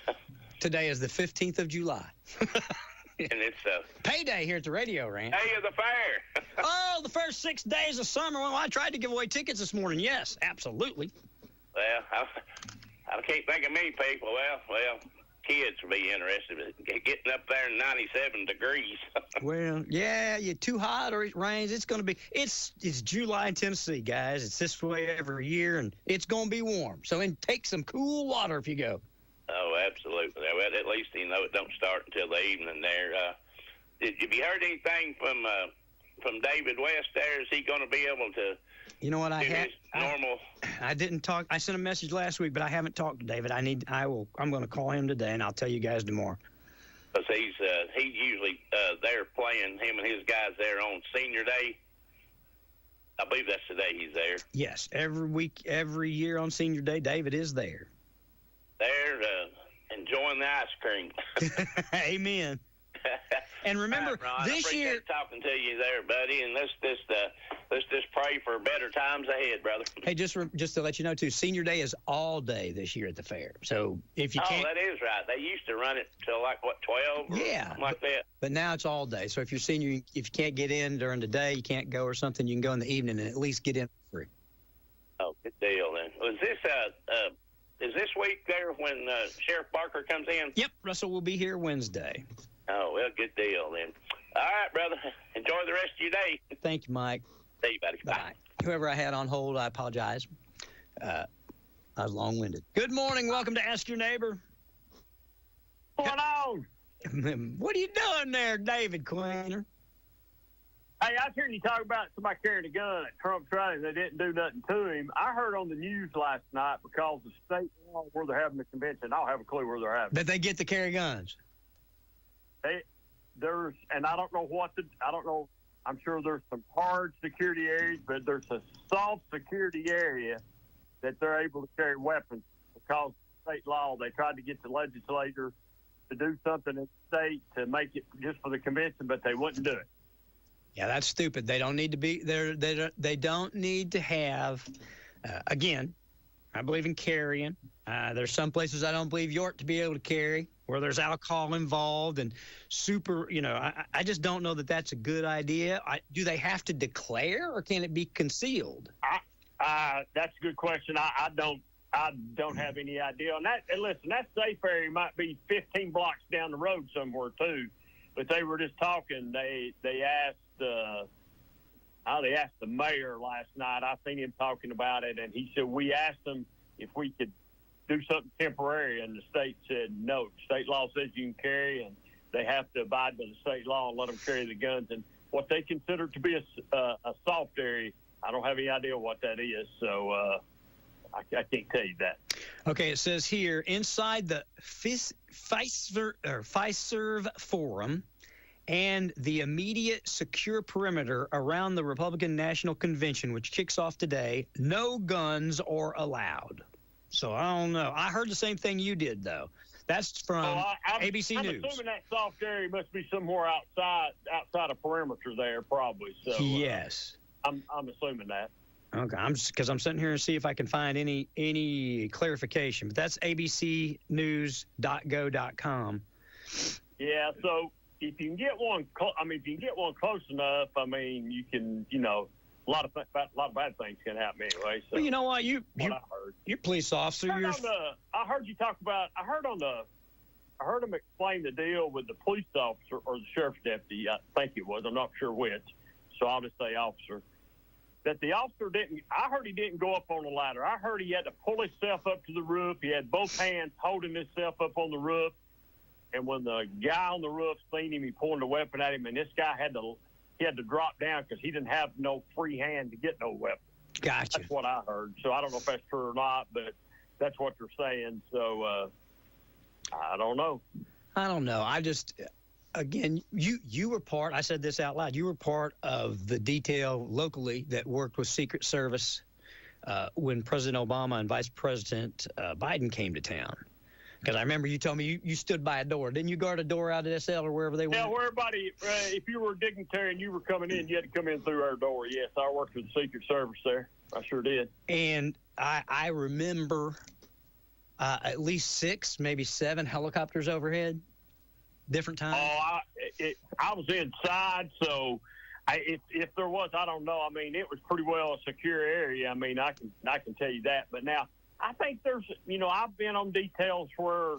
Today is the 15th of July. And it's payday here at the radio, Rand. Day of the fair. Oh, the first 6 days of summer. Well, I tried to give away tickets this morning. Yes, absolutely. Well, I can't think of many people. Well, kids will be interested in getting up there in 97 degrees. Well, yeah, you're too hot or it rains. It's going to be. It's July in Tennessee, guys. It's this way every year, and it's going to be warm. So, take some cool water if you go. Oh, absolutely. Well, at least it don't start until the evening there. Have you heard anything from David West there? Is he going to be able to? You know what? Normal. I didn't talk. I sent a message last week, but I haven't talked to David. I'm going to call him today, and I'll tell you guys tomorrow. Because he's usually there playing, him and his guys there on Senior Day. I believe that's the day he's there. Yes, every week, every year on Senior Day, David is there. They're enjoying the ice cream. Amen. And remember, Ron, this year, talking to you there, buddy, and let's just pray for better times ahead, brother. Hey, just to let you know too, Senior Day is all day this year at the fair. So if you can't, that is right. They used to run it till 12 or something like that. But now it's all day. So if you're senior, if you can't get in during the day, you can't go or something, you can go in the evening and at least get in for free. Oh, good deal then. Was this is this week there when Sheriff Barker comes in? Yep, Russell will be here Wednesday. Oh, well, good deal then. All right, brother. Enjoy the rest of your day. Thank you, Mike. See you, buddy. Bye. whoever I had on hold, I apologize. I was long-winded. Good morning. Welcome to Ask Your Neighbor. What's going on? What are you doing there, David Queener? Hey, I was hearing you talk about somebody carrying a gun at Trump's rally. They didn't do nothing to him. I heard on the news last night because the state law where they're having the convention, I don't have a clue where they're having. That they get to carry guns. There's, and I don't know. I'm sure there's some hard security areas, but there's a soft security area that they're able to carry weapons because of state law. They tried to get the legislature to do something in the state to make it just for the convention, but they wouldn't do it. Yeah, that's stupid. They don't need to be there. They don't need to have. Again, I believe in carrying. There's some places I don't believe you ought to be able to carry where there's alcohol involved and super. I just don't know that that's a good idea. Do they have to declare or can it be concealed? That's a good question. I don't have any idea on that. And listen, that safe area might be 15 blocks down the road somewhere too. But they were just talking. They asked the mayor last night. I seen him talking about it, and he said we asked them if we could do something temporary, and the state said no. State law says you can carry, and they have to abide by the state law and let them carry the guns. And what they consider to be a soft area, I don't have any idea what that is. So I can't tell you that. Okay, it says here, inside the FISERV Forum and the immediate secure perimeter around the Republican National Convention, which kicks off today, no guns are allowed. So I don't know. I heard the same thing you did, though. That's from ABC News. I'm assuming that soft area must be somewhere outside of perimeter there, probably. So yes. I'm assuming that. Okay, I'm sitting here and see if I can find any clarification, but that's abcnews.go.com. Yeah, so if you can get one, close enough, you can, a lot of bad things can happen anyway. So, well, you know what, you're a police officer. I heard you talk about. I heard him explain the deal with the police officer or the sheriff's deputy. I think it was. I'm not sure which. So I'll just say officer. That the officer I heard he didn't go up on the ladder. I heard he had to pull himself up to the roof. He had both hands holding himself up on the roof. And when the guy on the roof seen him, he pointed a weapon at him. And this guy had to drop down because he didn't have no free hand to get no weapon. Gotcha. That's what I heard. So I don't know if that's true or not, but that's what they're saying. So I don't know. I just... Again, you were part, I said this out loud, you were part of the detail locally that worked with Secret Service when President Obama and Vice President Biden came to town. Because I remember you told me you stood by a door. Didn't you guard a door out at SL or wherever they went? Yeah, where everybody, if you were a dignitary and you were coming in, you had to come in through our door. Yes, I worked with the Secret Service there. I sure did. And I remember at least 6, maybe 7 helicopters overhead. Different time? I was inside, so if there was, I don't know. It was pretty well a secure area. I can tell you that. But now, I think there's, I've been on details where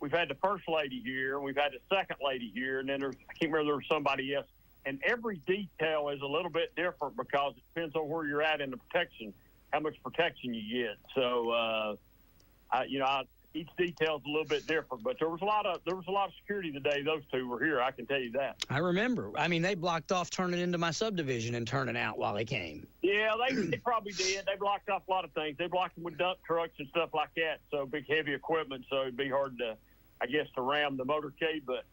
we've had the first lady here, and we've had the second lady here, and then I can't remember, there was somebody else. And every detail is a little bit different because it depends on where you're at in the protection, how much protection you get. So, each detail is a little bit different, but there was a lot of security the day those two were here. I can tell you that. I remember. They blocked off turning into my subdivision and turning out while they came. Yeah, they probably did. They blocked off a lot of things. They blocked them with dump trucks and stuff like that. So big, heavy equipment. So it'd be hard to ram the motorcade. But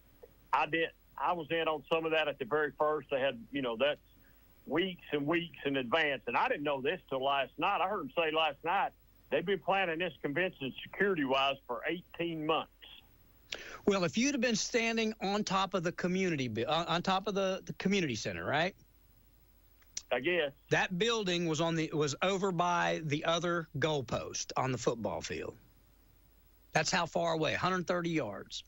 I was in on some of that at the very first. They had, that's weeks and weeks in advance, and I didn't know this till last night. I heard them say last night. They've been planning this convention security-wise for 18 months. Well, if you'd have been standing on top of the community center, right? I guess that building was over by the other goalpost on the football field. That's how far away, 130 yards.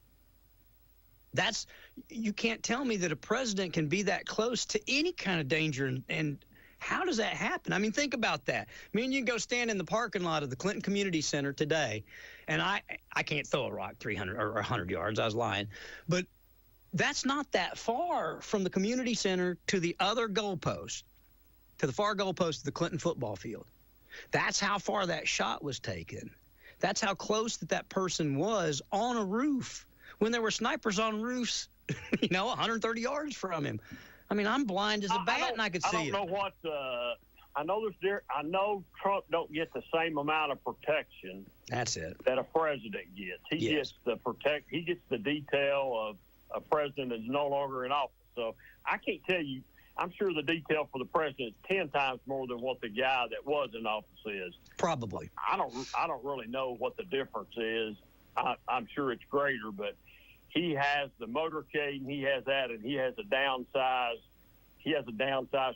You can't tell me that a president can be that close to any kind of danger and how does that happen? Think about that. Me and you go stand in the parking lot of the Clinton Community Center today, and I can't throw a rock 300 or 100 yards. I was lying. But that's not that far from the community center to the other goalpost. to the far goalpost of the Clinton football field. That's how far that shot was taken. That's how close that person was on a roof when there were snipers on roofs, 130 yards from him. I mean, I'm blind as a bat, and I could see it. I don't know what. I know Trump don't get the same amount of protection. That's it. That a president gets. He gets He gets the detail of a president that's no longer in office. So I can't tell you. I'm sure the detail for the president is 10 times more than what the guy that was in office is. Probably. I don't really know what the difference is. I'm sure it's greater, but he has the motorcade, and he has that, and he has a downsized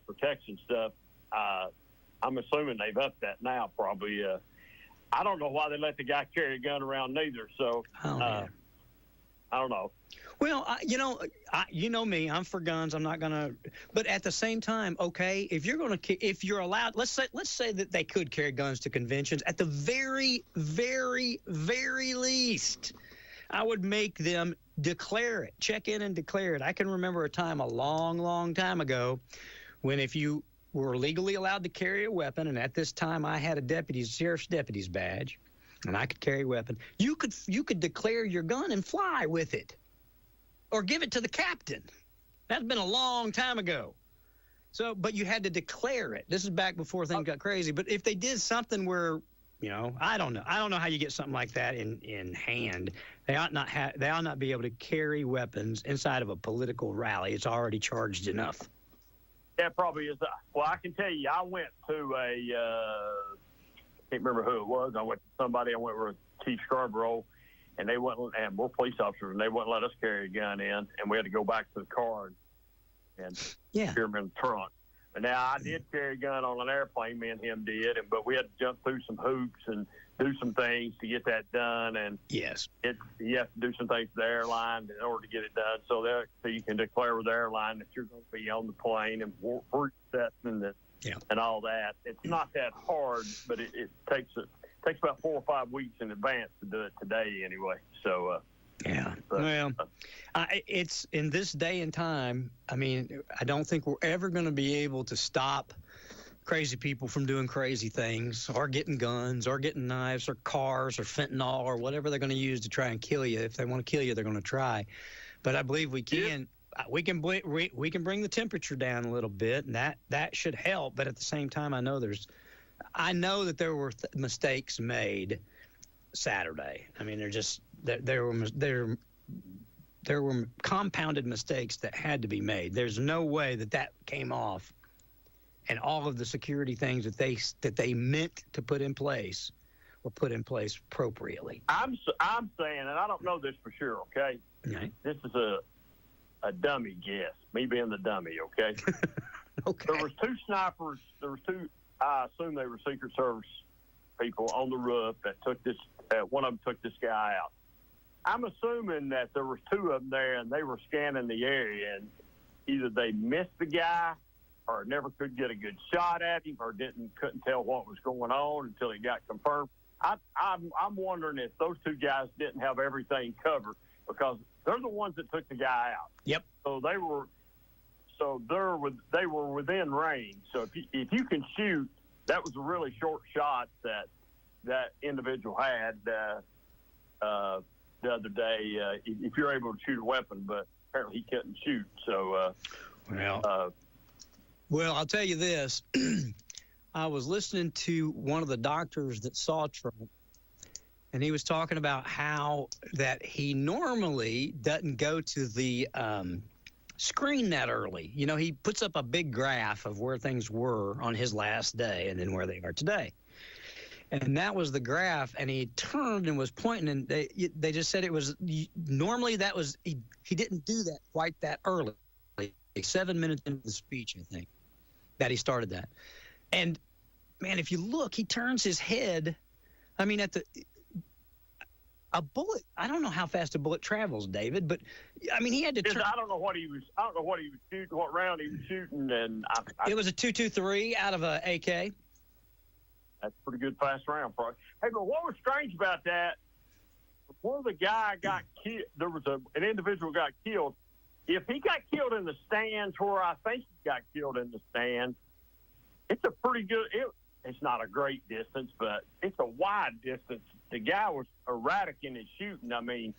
protection stuff. I'm assuming they've upped that now, probably. I don't know why they let the guy carry a gun around neither. So I don't know. Well, you know me. I'm for guns. I'm not gonna. But at the same time, okay, if you're allowed, let's say that they could carry guns to conventions. At the very, very, very least, I would make them declare it, check in and declare it. I can remember a time a long, long time ago when if you were legally allowed to carry a weapon, and at this time I had a sheriff's deputy's badge, and I could carry a weapon, you could declare your gun and fly with it, or give it to the captain. That's been a long time ago. So, but you had to declare it. This is back before things got crazy. But if they did something where, I don't know how you get something like that in hand. They ought not be able to carry weapons inside of a political rally. It's already charged enough. Yeah, probably is. Well, I can tell you, I went to I can't remember who it was. I went with Chief Scarborough, and we're police officers, and they wouldn't let us carry a gun in, and we had to go back to the car and carry them in the trunk. But now I did carry a gun on an airplane, me and him did, but we had to jump through some hoops and do some things to get that done. And you have to do some things with the airline in order to get it done. So you can declare with the airline that you're going to be on the plane and we're setting and all that. It's not that hard, but it takes about 4 or 5 weeks in advance to do it today anyway. So. It's in this day and time. I mean, I don't think we're ever going to be able to stop crazy people from doing crazy things, or getting guns, or getting knives, or cars, or fentanyl, or whatever they're going to use to try and kill you. If they want to kill you, they're going to try. But I believe we can. We can bring the temperature down a little bit, and that should help. But at the same time, I know that there were mistakes made Saturday. I mean, there were compounded mistakes that had to be made. There's no way that came off, and all of the security things that they meant to put in place were put in place appropriately. I'm saying, and I don't know this for sure. Okay, this is a dummy guess. Me being the dummy. Okay. Okay. There was 2 snipers. There was 2. I assume they were Secret Service people on the roof that took this. One of them took this guy out. I'm assuming that there was 2 of them there, and they were scanning the area, and either they missed the guy, or never could get a good shot at him, or couldn't tell what was going on until he got confirmed. I'm wondering if those 2 guys didn't have everything covered, because they're the ones that took the guy out. Yep. So they were within range. So if you can shoot, that was a really short shot that individual had the other day. If you're able to shoot a weapon, but apparently he couldn't shoot. So well, I'll tell you this. I was listening to one of the doctors that saw Trump, and he was talking about how that he normally doesn't go to the screen that early. He puts up a big graph of where things were on his last day and then where they are today. And that was the graph, and he turned and was pointing, and they just said it was normally that was he didn't do that quite that early, like 7 minutes into the speech, I think, that he started that. And man, if you look, he turns his head. I mean, a bullet. I don't know how fast a bullet travels, David, but I mean, he had to turn. I don't know what he was shooting, what round he was shooting, and it was a 223 out of a AK. That's a pretty good fast round, probably. Hey, but what was strange about that? Before the guy got killed, there was an individual got killed. If he got killed in the stands, where I think he got killed in the stands, it's a pretty good. It's not a great distance, but it's a wide distance. The guy was erratic in his shooting. I mean,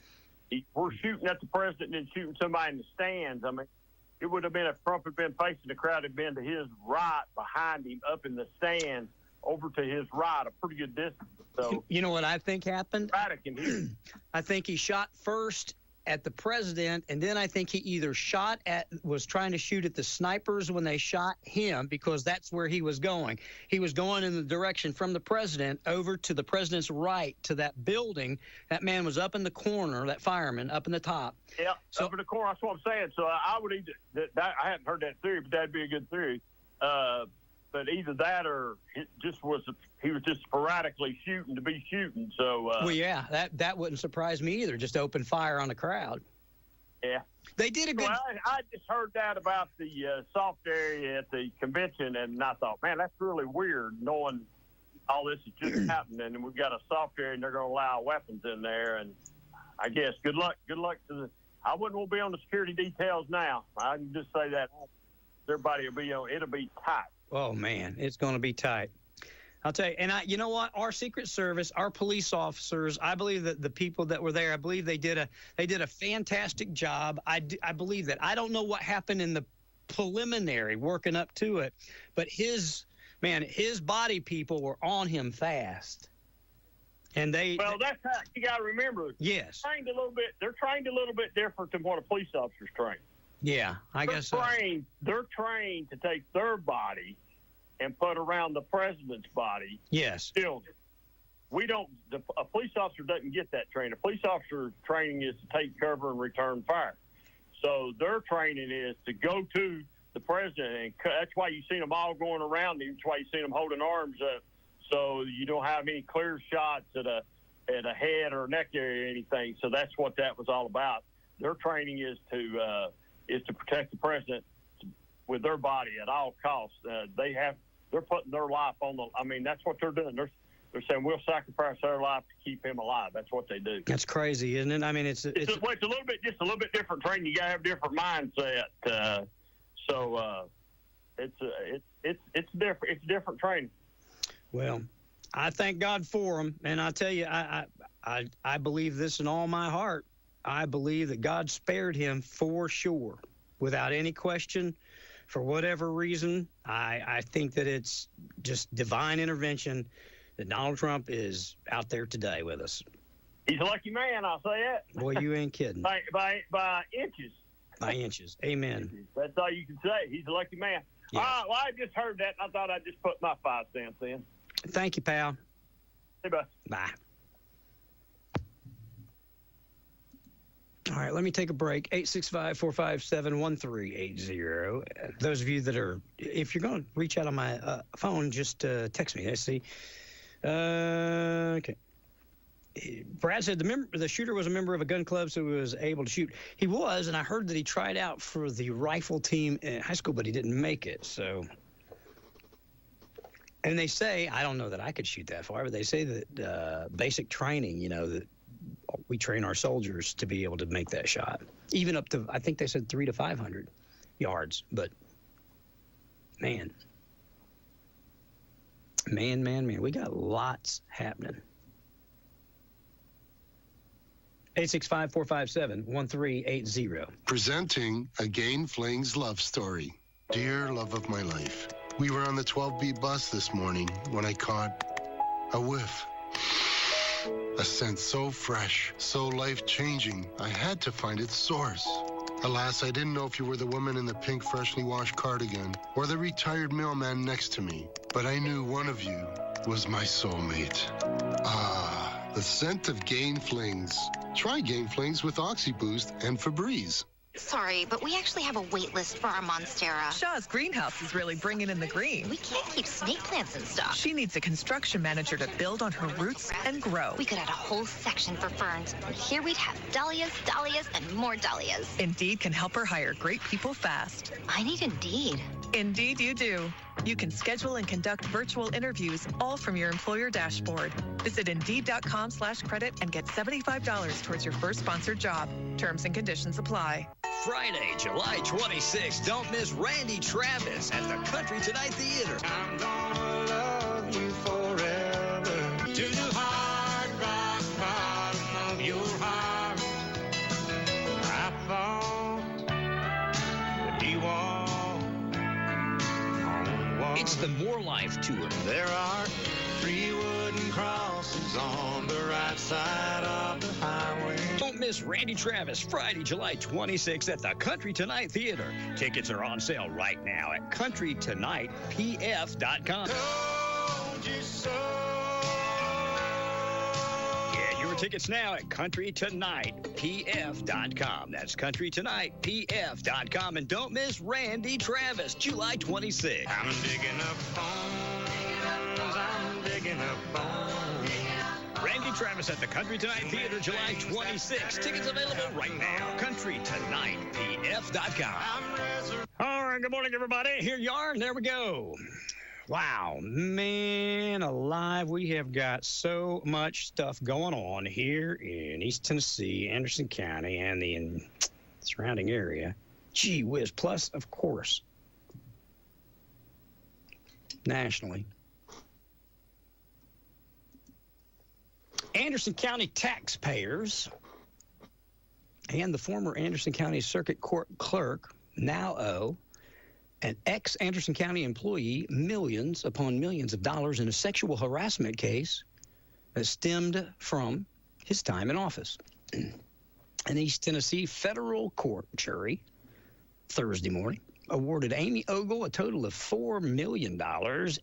we're shooting at the president and shooting somebody in the stands. I mean, it would have been if Trump had been facing the crowd, had been to his right, behind him, up in the stands, over to his right, a pretty good distance. So you know what I think happened? Erratic in here. I think he shot first at the president, and then I think he either was trying to shoot at the snipers when they shot him, because that's where he was going. He was going in the direction from the president over to the president's right to that building. That man was up in the corner, that fireman up in the top. Yeah, up in the corner. That's what I'm saying. So I would either I hadn't heard that theory, but that'd be a good theory. But either that or he was just sporadically shooting to be shooting. So well, yeah, that wouldn't surprise me either. Just open fire on the crowd. Yeah, they did a good. Well, I just heard that about the soft area at the convention, and I thought, man, that's really weird, knowing all this is just happening, and we've got a soft area, and they're going to allow weapons in there. And I guess good luck to the. I wouldn't want to be on the security details now. I can just say that everybody will be on. It'll be tight. Oh man, it's going to be tight. I'll tell you. And you know what? Our Secret Service, our police officers, I believe that the people that were there, I believe they did a fantastic job. I believe that. I don't know what happened in the preliminary working up to it, but his body people were on him fast. And that's how you got to remember. Yes. They're trained a little bit different than what a police officer's trained. Yeah, I guess so. They're trained to take their body and put around the president's body. Yes. A police officer doesn't get that training. A police officer's training is to take cover and return fire. So their training is to go to the president, and that's why you've seen them all going around him. That's why you've seen them holding arms up, so you don't have any clear shots at a head or neck area or anything. So that's what that was all about. Their training is to protect the president with their body at all costs. They're putting their life on the. I mean, that's what they're doing. They're saying we'll sacrifice our life to keep him alive. That's what they do. That's crazy, isn't it? I mean, it's a little bit different training. You got to have a different mindset. It's different. It's different training. Well, I thank God for them, and I tell you, I believe this in all my heart. I believe that God spared him for sure, without any question. For whatever reason, I think that it's just divine intervention that Donald Trump is out there today with us. He's a lucky man, I'll say that. Boy, you ain't kidding. by inches. By inches. Amen. That's all you can say. He's a lucky man. Yes. Well, I just heard that, and I thought I'd just put my 5 cents in. Thank you, pal. Hey, bye. Bye. All right, let me take a break. 865-457-1380. Those of you that are, if you're going to reach out on my phone, just text me. I see. Okay. Brad said the shooter was a member of a gun club, so he was able to shoot. He was, and I heard that he tried out for the rifle team in high school, but he didn't make it. So, and they say, I don't know that I could shoot that far, but they say that basic training, that we train our soldiers to be able to make that shot, even up to, I think they said 300 to 500 yards. But man, we got lots happening. 865-457-1380. Presenting a Gain Flings love story. Dear love of my life, we were on the 12B bus this morning when I caught a whiff. A scent so fresh, so life-changing, I had to find its source. Alas, I didn't know if you were the woman in the pink freshly washed cardigan or the retired mailman next to me, but I knew one of you was my soulmate. Ah, the scent of Gain Flings. Try Gain Flings with OxyBoost and Febreze. Sorry, but we actually have a wait list for our Monstera. Shaw's greenhouse is really bringing in the green. We can't keep snake plants in stock. She needs a construction manager to build on her roots and grow. We could add a whole section for ferns. And here we'd have dahlias, and more dahlias. Indeed can help her hire great people fast. I need Indeed. Indeed you do. You can schedule and conduct virtual interviews all from your employer dashboard. Visit Indeed.com/credit and get $75 towards your first sponsored job. Terms and conditions apply. Friday, July 26th. Don't miss Randy Travis at the Country Tonight Theater. I'm gonna love you forever. To the hard rock bottom of your heart. I thought that you walked on water. It's the More Life Tour. There are 3 wooden crosses on the right side of the highway. Don't miss Randy Travis, Friday, July 26th at the Country Tonight Theater. Tickets are on sale right now at countrytonightpf.com. Told you so. Get your tickets now at countrytonightpf.com. That's countrytonightpf.com. And don't miss Randy Travis, July 26th. I'm digging up bones. I'm digging up bones. Randy Travis at the Country Tonight Theater, July 26th. Tickets available right now. countrytonightpf.com. All right, good morning, everybody. Here you are, and there we go. Wow, man alive. We have got so much stuff going on here in East Tennessee, Anderson County, and the surrounding area. Gee whiz. Plus, of course, nationally. Anderson County taxpayers and the former Anderson County Circuit Court clerk now owe an ex-Anderson County employee millions upon millions of dollars in a sexual harassment case that stemmed from his time in office. An East Tennessee federal court jury Thursday morning awarded Amy Ogle a total of $4 million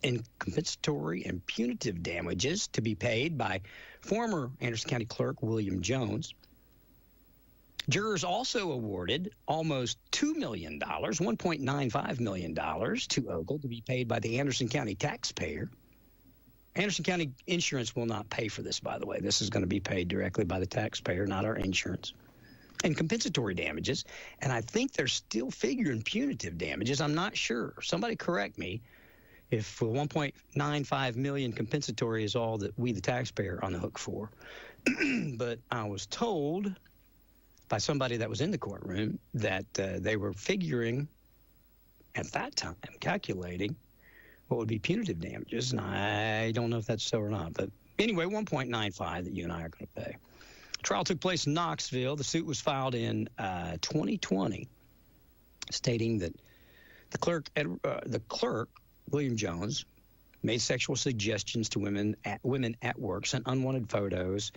in compensatory and punitive damages to be paid by former Anderson County Clerk William Jones. Jurors also awarded almost $2 million, $1.95 million to Ogle to be paid by the Anderson County taxpayer. Anderson County insurance will not pay for this, by the way. This is going to be paid directly by the taxpayer, not our insurance. And compensatory damages, and I think they're still figuring punitive damages. I'm not sure. Somebody correct me if 1.95 million compensatory is all that we, the taxpayer, are on the hook for. But I was told by somebody that was in the courtroom that they were figuring at that time, calculating what would be punitive damages, and I don't know if that's so or not. But anyway, 1.95 that you and I are going to pay. Trial took place in Knoxville. The suit was filed in 2020, stating that the clerk, William Jones, made sexual suggestions to women at work, sent unwanted photos,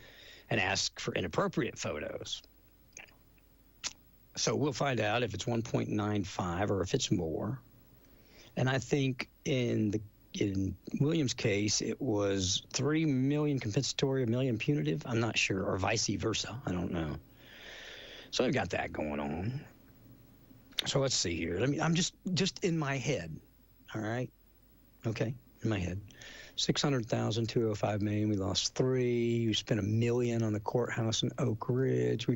and asked for inappropriate photos. So we'll find out if it's 1.95 or if it's more. And I think in William's case, it was $3 million compensatory, $1 million punitive. I'm not sure, or vice versa. I don't know. So I've got that going on. So let's see here. I'm just in my head. All right. Okay. In my head. 600,000, 205 million. We lost 3. We spent $1 million on the courthouse in Oak Ridge.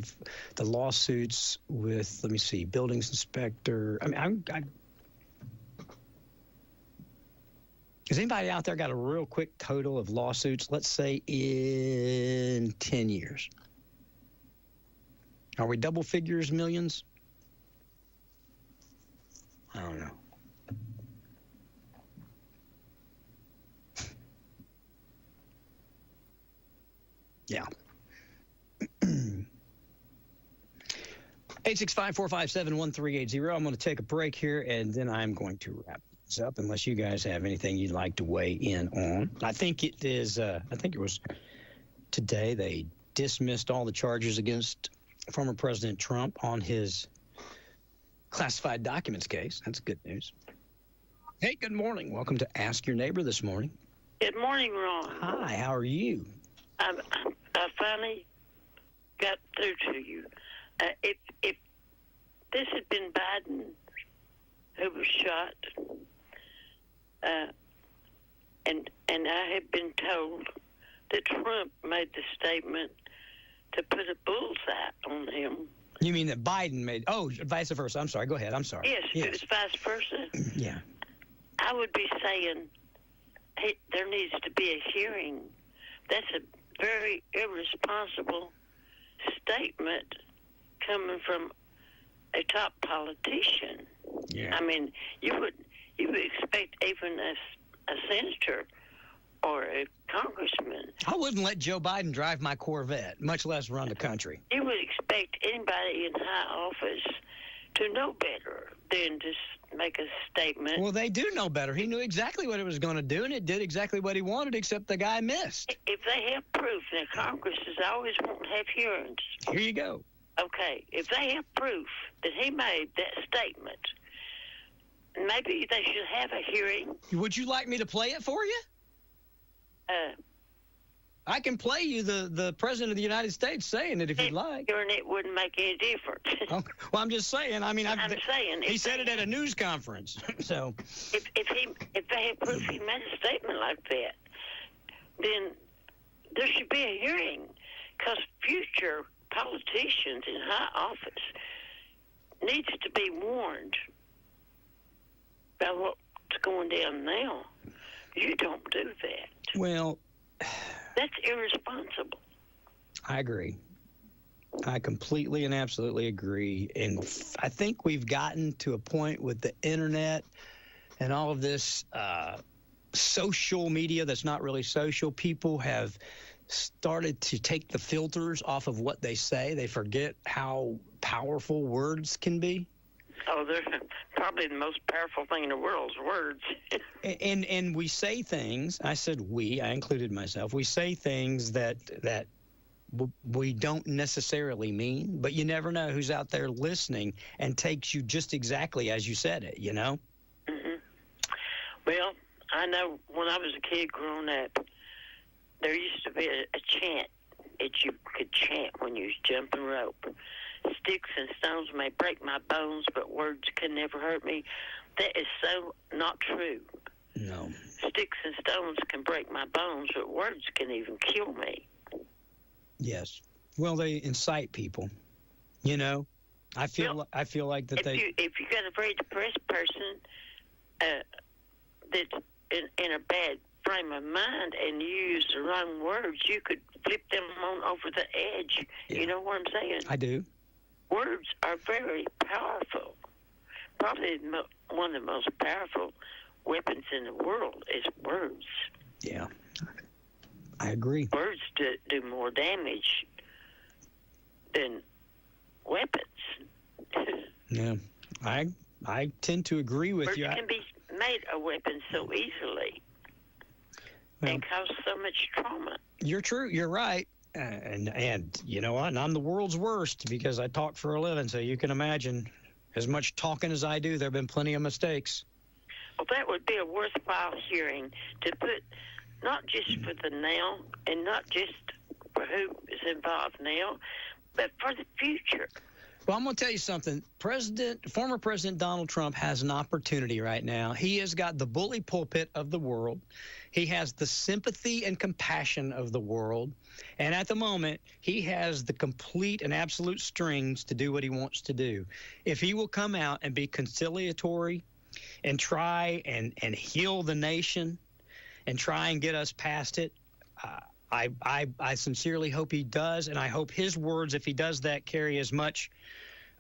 The lawsuits with, let me see, buildings inspector. Has anybody out there got a real quick total of lawsuits, let's say in 10 years? Are we double figures, millions? I don't know. Yeah. 865-457-1380. I'm going to take a break here, and then I'm going to wrap this up, unless you guys have anything you'd like to weigh in on. I think it is. I think it was today they dismissed all the charges against former President Trump on his classified documents case. That's good news. Hey, good morning. Welcome to Ask Your Neighbor this morning. Good morning, Ron. Hi, how are you? I finally got through to you. If this had been Biden who was shot, and I had been told that Trump made the statement to put a bullseye on him. You mean that Biden made? Oh, vice versa. I'm sorry. Go ahead. I'm sorry. Yes, if it was vice versa. Yeah. I would be saying, hey, there needs to be a hearing. That's a very irresponsible statement coming from a top politician. Yeah. I mean, you would expect even a senator or a congressman. I wouldn't let Joe Biden drive my Corvette, much less run the country. You would expect anybody in high office to know better than just make a statement. Well, they do know better. He knew exactly what it was going to do, and it did exactly what he wanted, except the guy missed. If they have proof, now Congress is always wanting to have hearings. Here you go. Okay, if they have proof that he made that statement, maybe they should have a hearing. Would you like me to play it for you? I can play you the President of the United States saying it if you'd like. Hearing it wouldn't make any difference. Okay. Well, I'm just saying. I mean, I'm saying he said it at a news conference. So if they have proof he made a statement like that, then there should be a hearing, because future politicians in high office needs to be warned about what's going down now. You don't do that. Well, that's irresponsible. I agree. I completely and absolutely agree. And I think we've gotten to a point with the internet and all of this social media that's not really social. People have started to take the filters off of what they say. They forget how powerful words can be. Oh, they're probably the most powerful thing in the world is words. and we say things. I said we. I included myself. We say things that we don't necessarily mean, but you never know who's out there listening and takes you just exactly as you said it. You know. Mm-hmm. Well, I know when I was a kid growing up, there used to be a chant that you could chant when you was jumping rope. Sticks and stones may break my bones, but words can never hurt me. That is so not true. No. Sticks and stones can break my bones, but words can even kill me. Yes. Well, they incite people. You know, I feel like that if you got a very depressed person that's in a bad frame of mind and you use the wrong words, you could flip them on over the edge. Yeah. You know what I'm saying? I do. Words are very powerful. Probably one of the most powerful weapons in the world is words. Yeah, I agree. Words do more damage than weapons. Yeah, I tend to agree with you. Words can be made a weapon so easily and cause so much trauma. You're true. You're right. And you know what? And I'm the world's worst because I talk for a living. So you can imagine, as much talking as I do, there have been plenty of mistakes. Well, that would be a worthwhile hearing to put, not just for the now and not just for who is involved now, but for the future. Well, I'm going to tell you something. Former President Donald Trump has an opportunity right now. He has got the bully pulpit of the world. He has the sympathy and compassion of the world. And at the moment, he has the complete and absolute strings to do what he wants to do. If he will come out and be conciliatory and try and heal the nation and try and get us past it, I sincerely hope he does, and I hope his words, if he does that, carry as much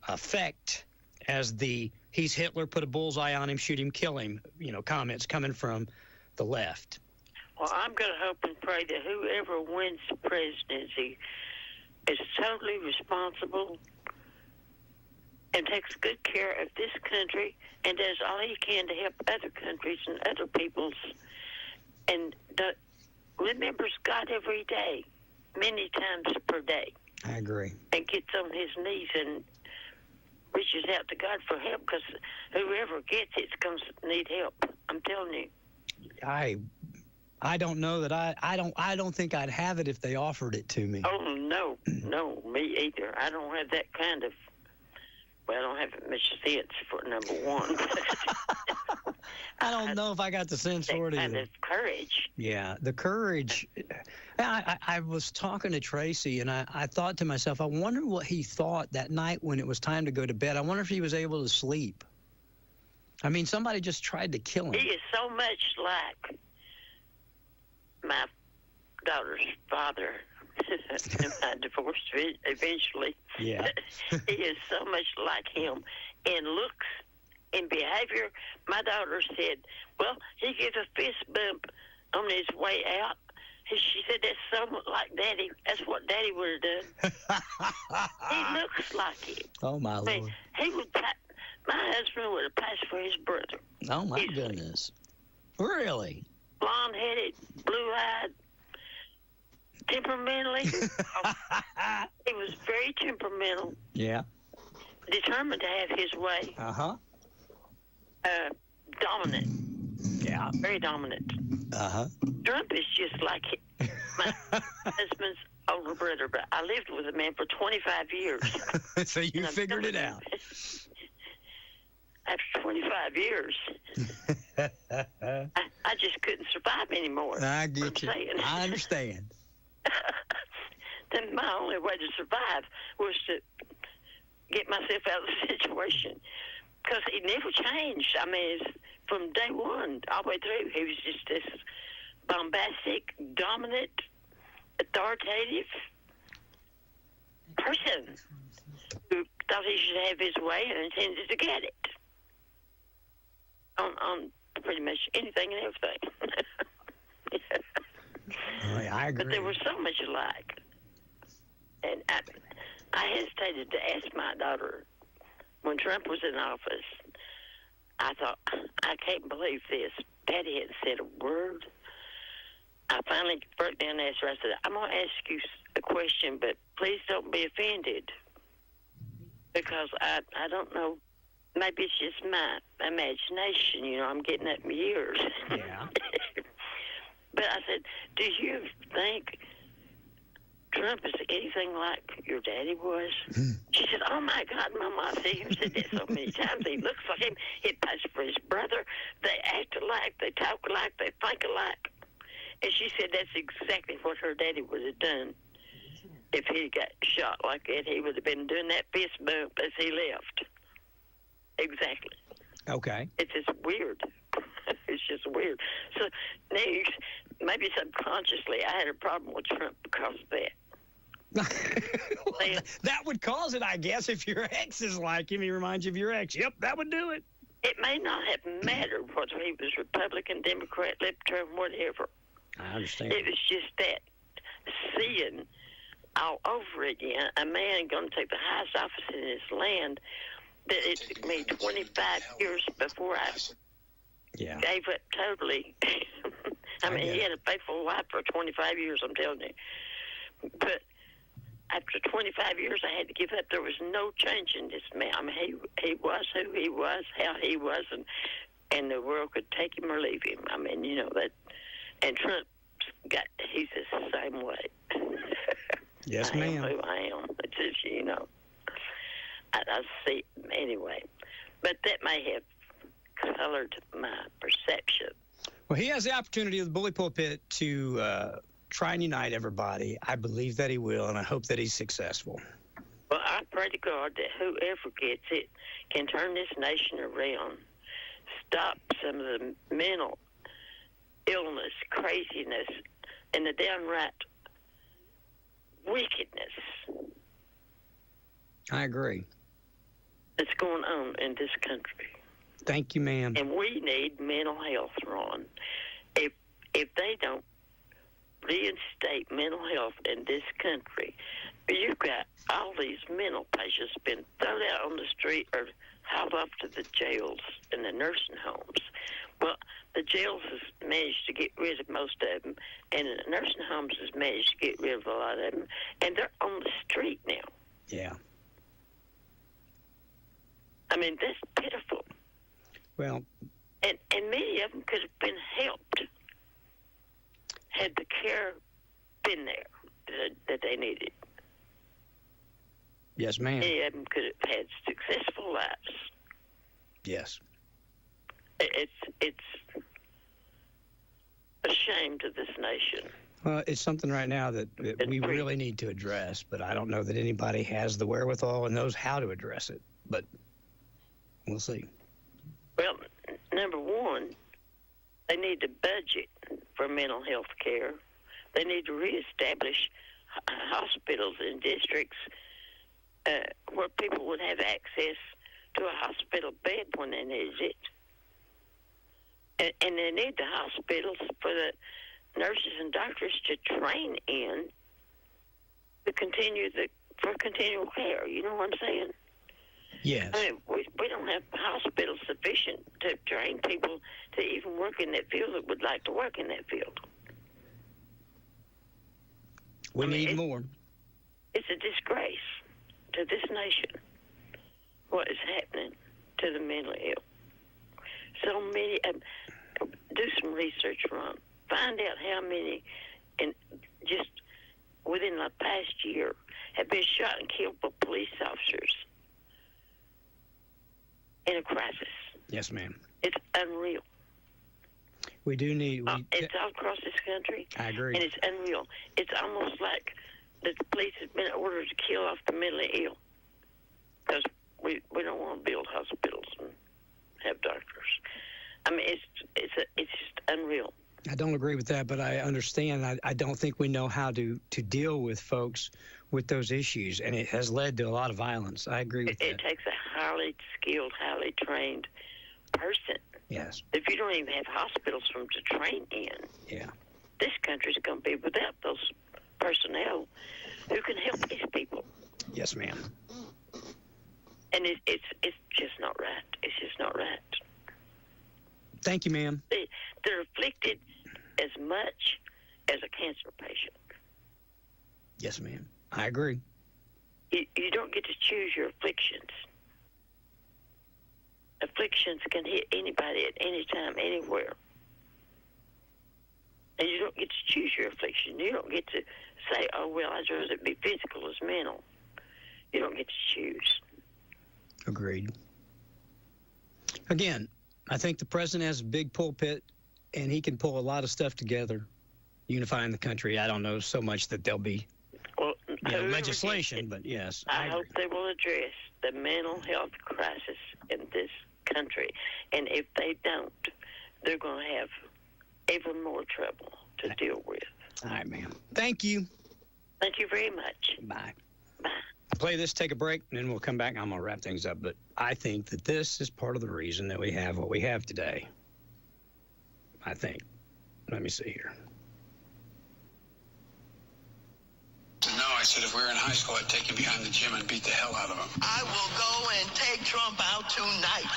effect as the "he's Hitler, put a bullseye on him, shoot him, kill him," comments coming from the left. Well, I'm going to hope and pray that whoever wins the presidency is totally responsible and takes good care of this country and does all he can to help other countries and other peoples and remembers God every day, many times per day. I agree. And gets on his knees and reaches out to God for help, because whoever gets it's going to need help. I'm telling you. I don't know that I don't think I'd have it if they offered it to me. Oh no, me either. I don't have that kind of. Well, I don't have much sense for number one. I don't know if I got the sense for it either. Kind of courage. Yeah, the courage. I was talking to Tracy, and I thought to myself, I wonder what he thought that night when it was time to go to bed. I wonder if he was able to sleep. I mean, somebody just tried to kill him. He is so much like my daughter's father. I divorced eventually. Yeah. He is so much like him in looks, in behavior. My daughter said, well, he gave a fist bump on his way out. She said, that's somewhat like Daddy. That's what Daddy would have done. He looks like him. Oh, my Lord. He would. My husband would have passed for his brother. Oh, my goodness. Really? Blonde-headed, blue-eyed, temperamentally. He was very temperamental. Yeah. Determined to have his way. Uh-huh. Dominant. Yeah. Very dominant. Uh-huh. Trump is just like my husband's older brother, but I lived with a man for 25 years. So you figured it out. After 25 years, I just couldn't survive anymore. I get you. I understand. Then my only way to survive was to get myself out of the situation. Because he never changed. I mean, from day one all the way through, he was just this bombastic, dominant, authoritative person who thought he should have his way and intended to get it on pretty much anything and everything. I agree. But they were so much alike. And I hesitated to ask my daughter when Trump was in office. I thought, I can't believe this. Daddy hadn't said a word. I finally broke down and asked her. I said, I'm going to ask you a question, but please don't be offended. Because I don't know. Maybe it's just my imagination. You know, I'm getting up in years. Yeah. But I said, do you think Trump is anything like your daddy was? She said, oh, my God, Mama, I see him said that so many times. He looks like him. He passed for his brother. They act alike. They talk alike. They think alike. And she said that's exactly what her daddy would have done. If he got shot like that, he would have been doing that fist bump as he left. Exactly. Okay. It's just weird. It's just weird. So now, maybe subconsciously, I had a problem with Trump because of that. Well, that would cause it, I guess, if your ex is like him. He reminds you of your ex. Yep, that would do it. It may not have mattered whether he was Republican, Democrat, Libertarian, whatever. I understand. It was just that seeing all over again a man going to take the highest office in his land, that it took me 25 years before I gave up totally. I mean, he had a faithful wife for 25 years, I'm telling you. But after 25 years, I had to give up. There was no change in this man. I mean, he was who he was, how he was, and the world could take him or leave him. I mean, you know that. And Trump he's the same way. Yes, I ma'am. am who I am. It's just, you know, I see anyway. But that may have colored my perception. Well, he has the opportunity of the bully pulpit to try and unite everybody. I believe that he will, and I hope that he's successful. Well, I pray to God that whoever gets it can turn this nation around, stop some of the mental illness, craziness, and the downright wickedness. I agree. That's going on in this country. Thank you, ma'am. And we need mental health, Ron. If they don't reinstate mental health in this country, you've got all these mental patients been thrown out on the street or hauled off to the jails and the nursing homes. Well, the jails has managed to get rid of most of them, and the nursing homes has managed to get rid of a lot of them, and they're on the street now. Yeah. I mean, that's pitiful. Well, and many of them could have been helped had the care been there that they needed. Yes, ma'am. Many of them could have had successful lives. Yes. It's a shame to this nation. Well, it's something right now that we really need to address, but I don't know that anybody has the wherewithal and knows how to address it. But we'll see. Well, number one, they need to budget for mental health care. They need to reestablish hospitals in districts where people would have access to a hospital bed when they needed it. And they need the hospitals for the nurses and doctors to train in to for continual care. You know what I'm saying? Yes. I mean, we don't have hospitals sufficient to train people to even work in that field that would like to work in that field. We need more. It's a disgrace to this nation what is happening to the mentally ill. So many, do some research, Ron. Find out how many, just within the past year, have been shot and killed by police officers in a crisis. Yes, ma'am. It's unreal. We do need... it's all across this country. I agree. And it's unreal. It's almost like the police have been ordered to kill off the mentally ill because we don't want to build hospitals and have doctors. I mean, it's just unreal. I don't agree with that, but I understand. I don't think we know how to deal with folks with those issues, and it has led to a lot of violence. I agree with that. It takes a highly skilled, highly trained person. Yes. If you don't even have hospitals for them to train in, this country's going to be without those personnel who can help these people. Yes, ma'am. And it's just not right. It's just not right. Thank you, ma'am. They're afflicted as much as a cancer patient. Yes, ma'am. I agree. You don't get to choose your afflictions. Afflictions can hit anybody at any time, anywhere. And you don't get to choose your affliction. You don't get to say, oh, well, I'd rather it be physical as mental. You don't get to choose. Agreed. Again, I think the president has a big pulpit, and he can pull a lot of stuff together, unifying the country. I don't know so much that there'll be legislation, but yes. I hope they will address the mental health crisis in this country. And if they don't, they're going to have even more trouble to deal with. All right, ma'am. Thank you. Thank you very much. Bye. Bye. I'll play this, take a break, and then we'll come back. I'm going to wrap things up. But I think that this is part of the reason that we have what we have today. I think. Let me see here. No, I said if we were in high school, I'd take you behind the gym and beat the hell out of him. I will go and take Trump out tonight.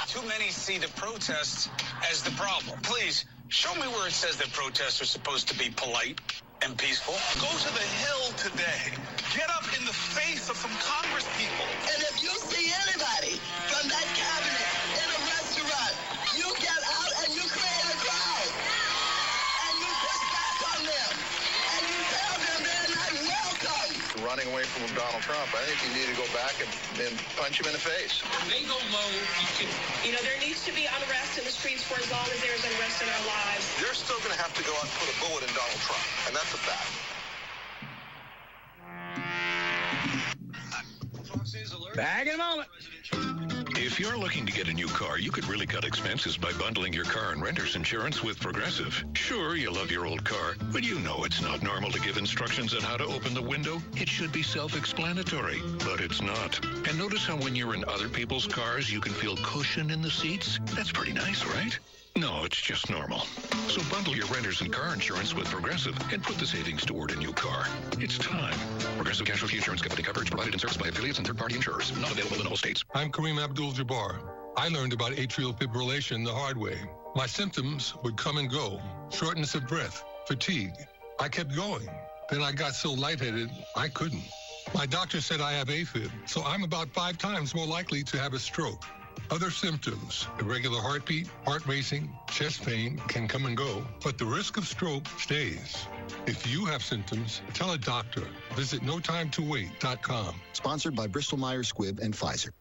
Too many see the protests as the problem. Please, show me where it says that protests are supposed to be polite and peaceful. Go to the Hill today. Get up in the face of some Congress people. And if you see anybody from that cabinet in a restaurant, you get out and you create a crowd. And you push back on them. And you tell them they're not welcome. Running away from Donald Trump, I think you need to go back and punch him in the face. When they go low, You know, there needs to be unrest in the streets for as long as there's unrest in our lives. They're still going to have to go out and put a bullet in Donald Trump, and that's a fact. Back in a moment. If you're looking to get a new car, you could really cut expenses by bundling your car and renter's insurance with Progressive. Sure, you love your old car, but you know it's not normal to give instructions on how to open the window. It should be self-explanatory, but it's not. And notice how when you're in other people's cars, you can feel cushion in the seats? That's pretty nice, right? No, it's just normal. So bundle your renter's and car insurance with Progressive and put the savings toward a new car. It's time. Progressive Casualty Insurance Company. Coverage provided and serviced by affiliates and third-party insurers. Not available in all states. I'm Kareem Abdul-Jabbar. I learned about atrial fibrillation the hard way. My symptoms would come and go. Shortness of breath, fatigue. I kept going. Then I got so lightheaded, I couldn't. My doctor said I have AFib, so I'm about 5 times more likely to have a stroke. Other symptoms, irregular heartbeat, heart racing, chest pain can come and go, but the risk of stroke stays. If you have symptoms, tell a doctor. Visit NoTimeToWait.com. Sponsored by Bristol Myers Squibb and Pfizer.